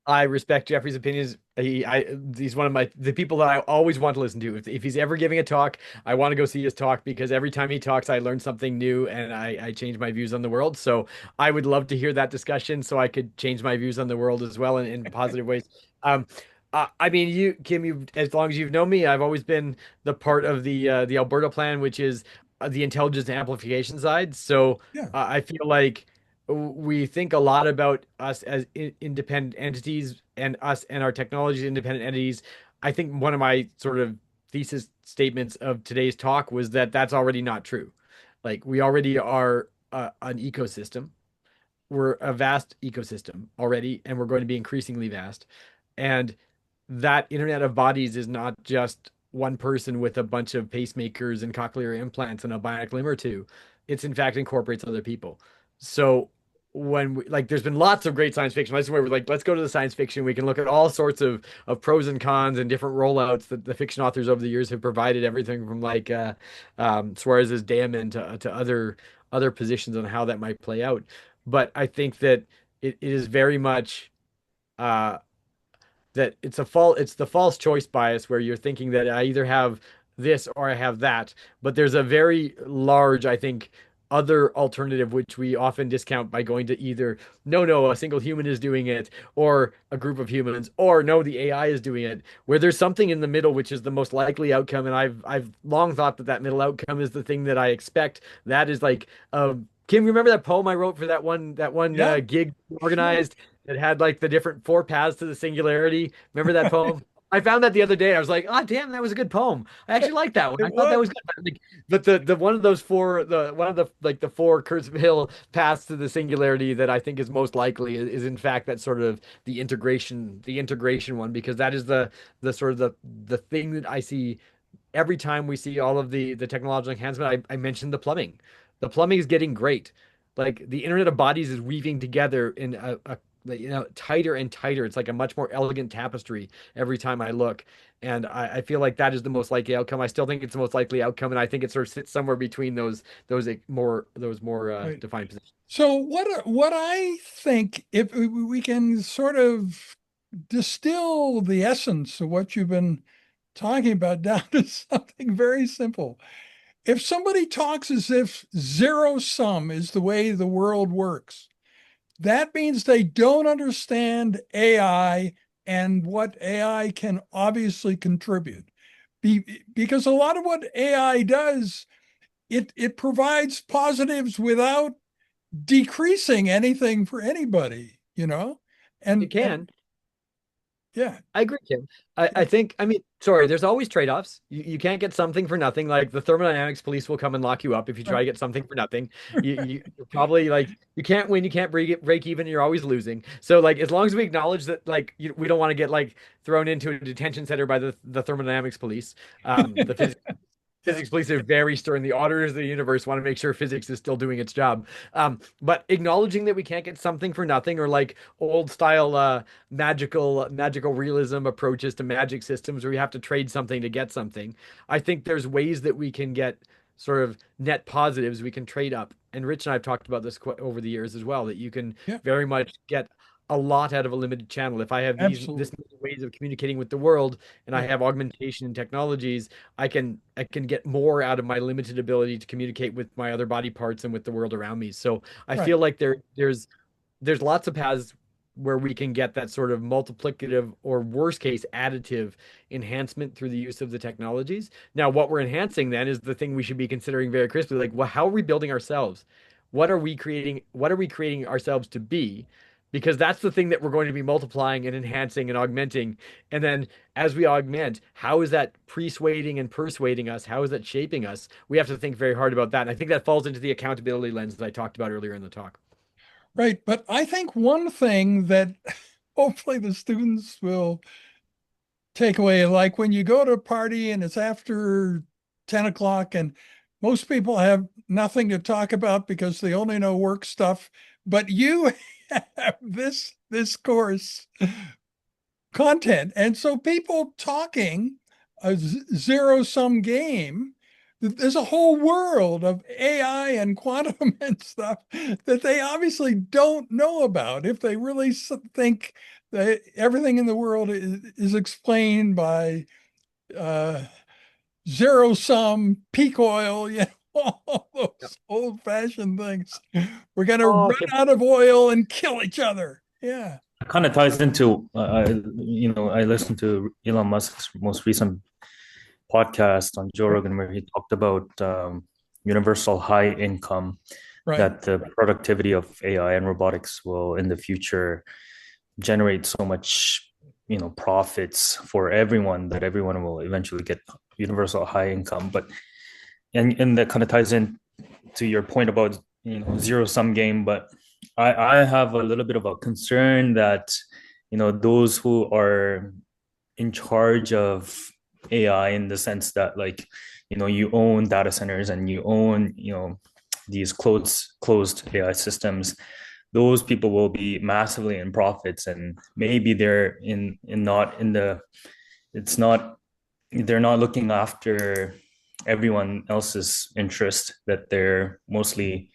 I respect Jeffrey's opinions. He's one of the people that I always want to listen to. If he's ever giving a talk, I want to go see his talk because every time he talks, I learn something new and I change my views on the world. So I would love to hear that discussion so I could change my views on the world as well in positive ways. Um, I mean, Kim, as long as you've known me, I've always been the part of the Alberta plan, which is the intelligence amplification side. So Yeah. I feel like we think a lot about us as independent entities and us and our technology independent entities. I think one of my sort of thesis statements of today's talk was that that's already not true. Like we already are an ecosystem. We're a vast ecosystem already, and we're going to be increasingly vast. And that Internet of Bodies is not just one person with a bunch of pacemakers and cochlear implants and a bionic limb or two. It's in fact incorporates other people. So when we like there's been lots of great science fiction. That's where we're like, let's go to the science fiction. We can look at all sorts of pros and cons and different rollouts that the fiction authors over the years have provided everything from like Suarez's Daemon to other positions on how that might play out. But I think that it is very much uh that it's the false choice bias where you're thinking that I either have this or I have that, but there's a very large, I think, other alternative which we often discount by going to either no, a single human is doing it, or a group of humans, or no, the AI is doing it, where there's something in the middle which is the most likely outcome. And I've long thought that middle outcome is the thing that I expect. That is like Kim, remember that poem I wrote for that one Yeah, gig sure. organized that had like the different four paths to the singularity. Remember that poem? I found that the other day. I was like, oh damn, that was a good poem. I actually like that one. It I thought that was. was good. But the one of those four, the one of the like the four Kurzweil paths to the singularity that I think is most likely is in fact that sort of the integration one, because that is the sort of the thing that I see every time we see all of the technological enhancement. I mentioned the plumbing. The plumbing is getting great. Like the Internet of Bodies is weaving together in tighter and tighter. It's like a much more elegant tapestry every time I look. And I feel like that is the most likely outcome. I still think it's the most likely outcome, and I think it sort of sits somewhere between those more Right. defined positions. So what I think, if we can sort of distill the essence of what you've been talking about down to something very simple. If somebody talks as if zero sum is the way the world works, that means they don't understand AI and what AI can obviously contribute. Because a lot of what AI does, it provides positives without decreasing anything for anybody, It can. Yeah. I agree, Kim. I think, I mean, sorry, there's always trade-offs. You can't get something for nothing. Like the thermodynamics police will come and lock you up if you try Right. to get something for nothing. You're probably like, you can't win, you can't break even, you're always losing. So like, as long as we acknowledge that, like, we don't want to get like thrown into a detention center by the thermodynamics police, the physics police are very stern. The auditors of the universe want to make sure physics is still doing its job. But acknowledging that we can't get something for nothing, or like old style magical realism approaches to magic systems where we have to trade something to get something. I think there's ways that we can get sort of net positives. We can trade up. And Rich and I have talked about this over the years as well, that you can Yeah, very much get a lot out of a limited channel. If I have this absolutely. many ways of communicating with the world, and I Yeah, have augmentation and technologies, I can get more out of my limited ability to communicate with my other body parts and with the world around me. So I right. feel like there's lots of paths where we can get that sort of multiplicative, or worst case additive enhancement through the use of the technologies. Now, what we're enhancing then is the thing we should be considering very crisply, like, well, how are we building ourselves? What are we creating? What are we creating ourselves to be? Because that's the thing that we're going to be multiplying and enhancing and augmenting. And then as we augment, how is that persuading and persuading us? How is that shaping us? We have to think very hard about that. And I think that falls into the accountability lens that I talked about earlier in the talk. Right. But I think one thing that hopefully the students will take away, like when you go to a party and it's after 10 o'clock and most people have nothing to talk about because they only know work stuff, but you have this course content. And so people talking a zero sum game, there's a whole world of AI and quantum and stuff that they obviously don't know about if they really think that everything in the world is explained by uh, zero sum, peak oil, all those old fashioned things. We're going to Oh, run okay. out of oil and kill each other. Yeah. It kind of ties into, I listened to Elon Musk's most recent podcast on Joe Right. Rogan where he talked about universal high income, Right. that the productivity of AI and robotics will in the future generate so much, profits for everyone, that everyone will eventually get universal high income. But and that kind of ties in to your point about zero sum game. But I have a little bit of a concern that those who are in charge of AI, in the sense that, like, you own data centers and you own these closed AI systems, those people will be massively in profits, and maybe they're in not in the it's not they're not looking after everyone else's interest, that they're mostly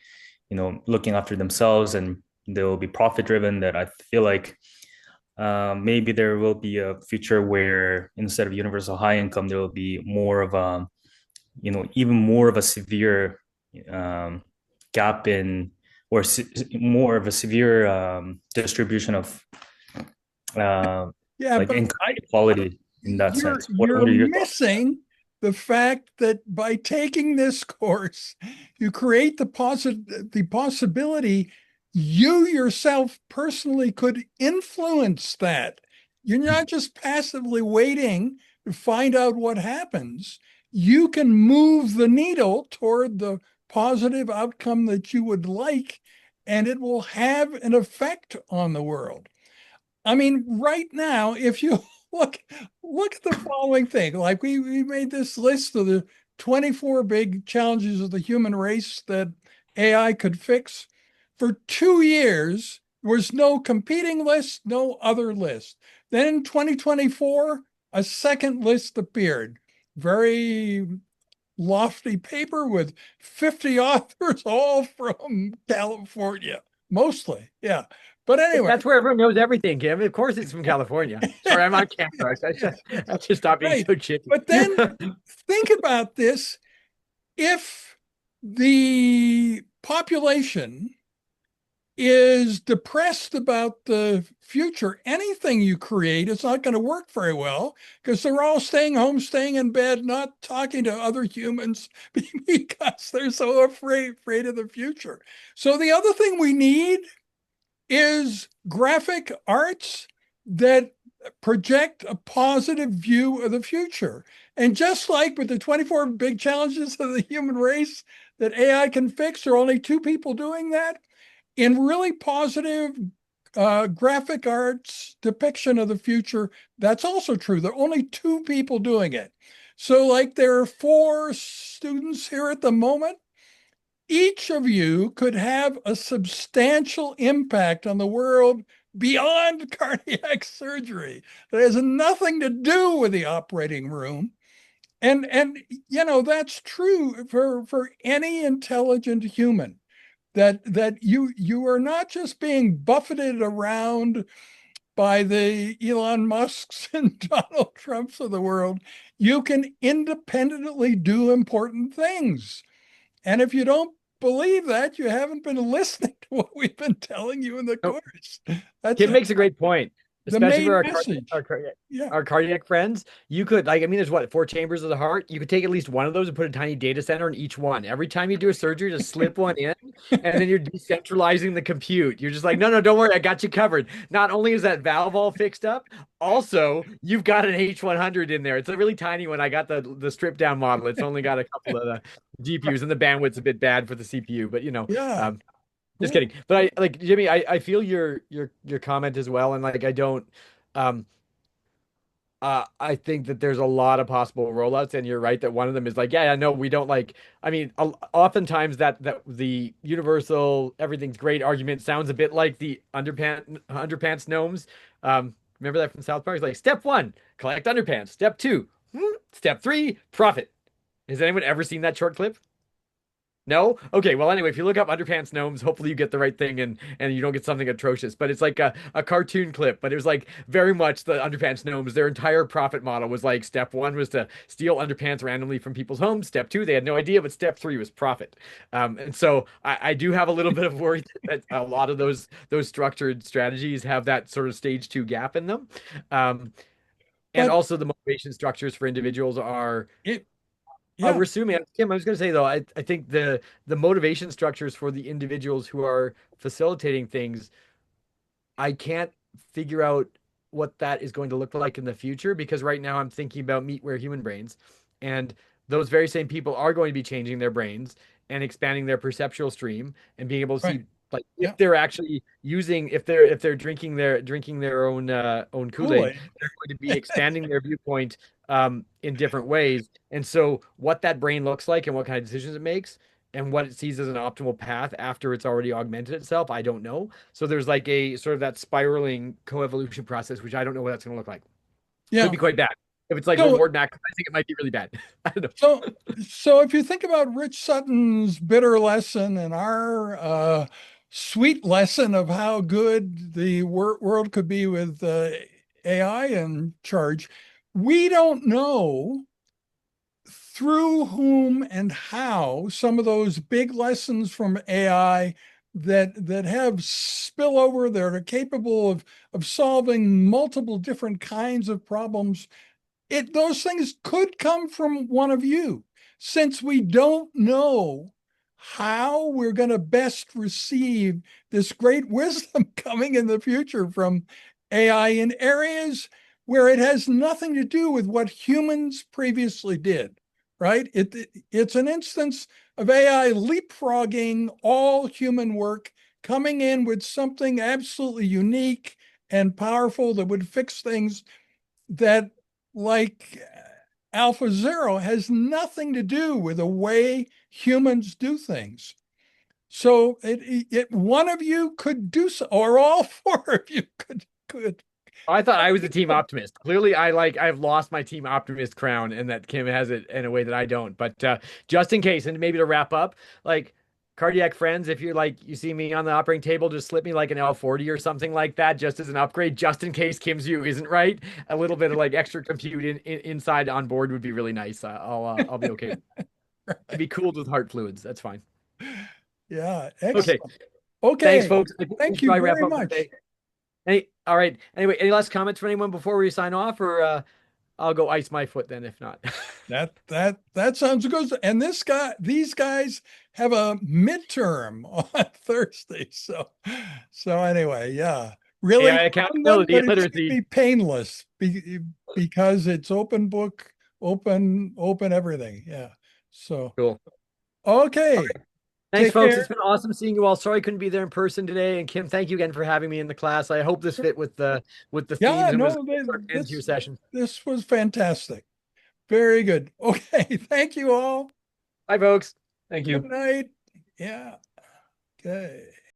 looking after themselves, and they'll be profit driven. That I feel like maybe there will be a future where instead of universal high income, there will be more of a, even more of a severe gap in, or more of a severe distribution of Yeah, like but income inequality in that you're sense. What you're are your thoughts? missing the fact that by taking this course, you create the possibility you yourself personally could influence that. You're not just passively waiting to find out what happens. You can move the needle toward the positive outcome that you would like, and it will have an effect on the world. I mean, right now, if you look look at the following thing, like we made this list of the 24 big challenges of the human race that AI could fix. For 2 years, there was no competing list, no other list. Then in 2024, a second list appeared. Very lofty paper with 50 authors, all from California, mostly. Yeah. But anyway, That's where everyone knows everything, Kim. Of course, it's from California. Sorry, I'm on camera. yeah, I should stop being right. so chippy. But then think about this. If the population is depressed about the future, anything you create is not going to work very well because they're all staying home, staying in bed, not talking to other humans because they're so afraid of the future. So the other thing we need is graphic arts that project a positive view of the future. And just like with the 24 big challenges of the human race that AI can fix, there are only two people doing that. In really positive graphic arts depiction of the future, that's also true. There are only two people doing it. So, like, there are 4 students here at the moment. Each of you could have a substantial impact on the world beyond cardiac surgery that has nothing to do with the operating room. And that's true for any intelligent human, that you are not just being buffeted around by the Elon Musks and Donald Trumps of the world. You can independently do important things. And if you don't believe that, you haven't been listening to what we've been telling you in the No, course. That's Kim makes a great point, the especially for main our message. Yeah. our cardiac friends. You could, like, I mean, there's what, 4 chambers of the heart. You could take at least one of those and put a tiny data center in each one. Every time you do a surgery, just slip one in, and then you're decentralizing the compute. You're just like, no, no, don't worry, I got you covered. Not only is that valve all fixed up, also you've got an H100 in there. It's a really tiny one. I got the stripped down model. It's only got a couple of the GPUs, and the bandwidth's a bit bad for the CPU, but Yeah. just Cool. kidding. But I like Jimmy, I feel your comment as well. And like I don't um I think that there's a lot of possible rollouts, and you're right that one of them is like, yeah, I know we don't like. I mean, oftentimes that the universal everything's great argument sounds a bit like the underpants gnomes. Remember that from South Park? It's like step one, collect underpants. Step two, step three, profit. Has anyone ever seen that short clip? No? Okay, well anyway, if you look up underpants gnomes, hopefully you get the right thing and you don't get something atrocious. But it's like a cartoon clip, but it was like very much the underpants gnomes. Their entire profit model was like step one was to steal underpants randomly from people's homes. Step two, they had no idea, but step three was profit. And so I do have a little bit of worry that a lot of those structured strategies have that sort of stage two gap in them. And But also the motivation structures for individuals are it, we're yeah, assuming, Kim, I was going to say though, I think the motivation structures for the individuals who are facilitating things, I can't figure out what that is going to look like in the future because right now I'm thinking about meatware human brains, and those very same people are going to be changing their brains and expanding their perceptual stream and being able to right. see like Yeah. if they're actually using if they're drinking their own Kool-Aid, Kool-Aid. they're going to be expanding their viewpoint in different ways. And so what that brain looks like and what kind of decisions it makes and what it sees as an optimal path after it's already augmented itself, I don't know. So there's like a sort of that spiraling coevolution process, which I don't know what that's going to look like. Could Yeah. be quite bad. If it's like So reward maximizing, it might be really bad. I don't know. so if you think about Rich Sutton's bitter lesson and our sweet lesson of how good the world could be with AI in charge, we don't know through whom and how some of those big lessons from AI that have spillover, that are capable of solving multiple different kinds of problems, those things could come from one of you. Since we don't know how we're going to best receive this great wisdom coming in the future from AI in areas where it has nothing to do with what humans previously did, right? It's an instance of AI leapfrogging all human work, coming in with something absolutely unique and powerful that would fix things that, like Alpha Zero, has nothing to do with the way humans do things. So one of you could do so, or all 4 of you could. I thought I was a team optimist. Clearly, I've lost my team optimist crown, and that Kim has it in a way that I don't. But just in case, and maybe to wrap up, like cardiac friends, if you're like you see me on the operating table, just slip me like an L40 or something like that, just as an upgrade, just in case Kim's view isn't right. A little bit of like extra compute inside on board would be really nice. I'll be okay. To be cooled with heart fluids, that's fine. Yeah, Okay, excellent. thanks, Okay, folks. I think we thank should you probably wrap very up for much. today. All right. Anyway, any last comments from anyone before we sign off, or I'll go ice my foot then if not. That sounds good. And these guys have a midterm on Thursday. So anyway, yeah. really AI fun one, accountability but and it's going to literacy. be painless because it's open book, open everything. Yeah. So, Cool. okay. Thanks, Take folks. care. It's been awesome seeing you all. Sorry I couldn't be there in person today. And Kim, thank you again for having me in the class. I hope this fit with the Yeah, themes and was no, into your session. this was fantastic. Very good. Okay. Thank you all. Bye, folks. Thank Good you. night. Yeah. Okay.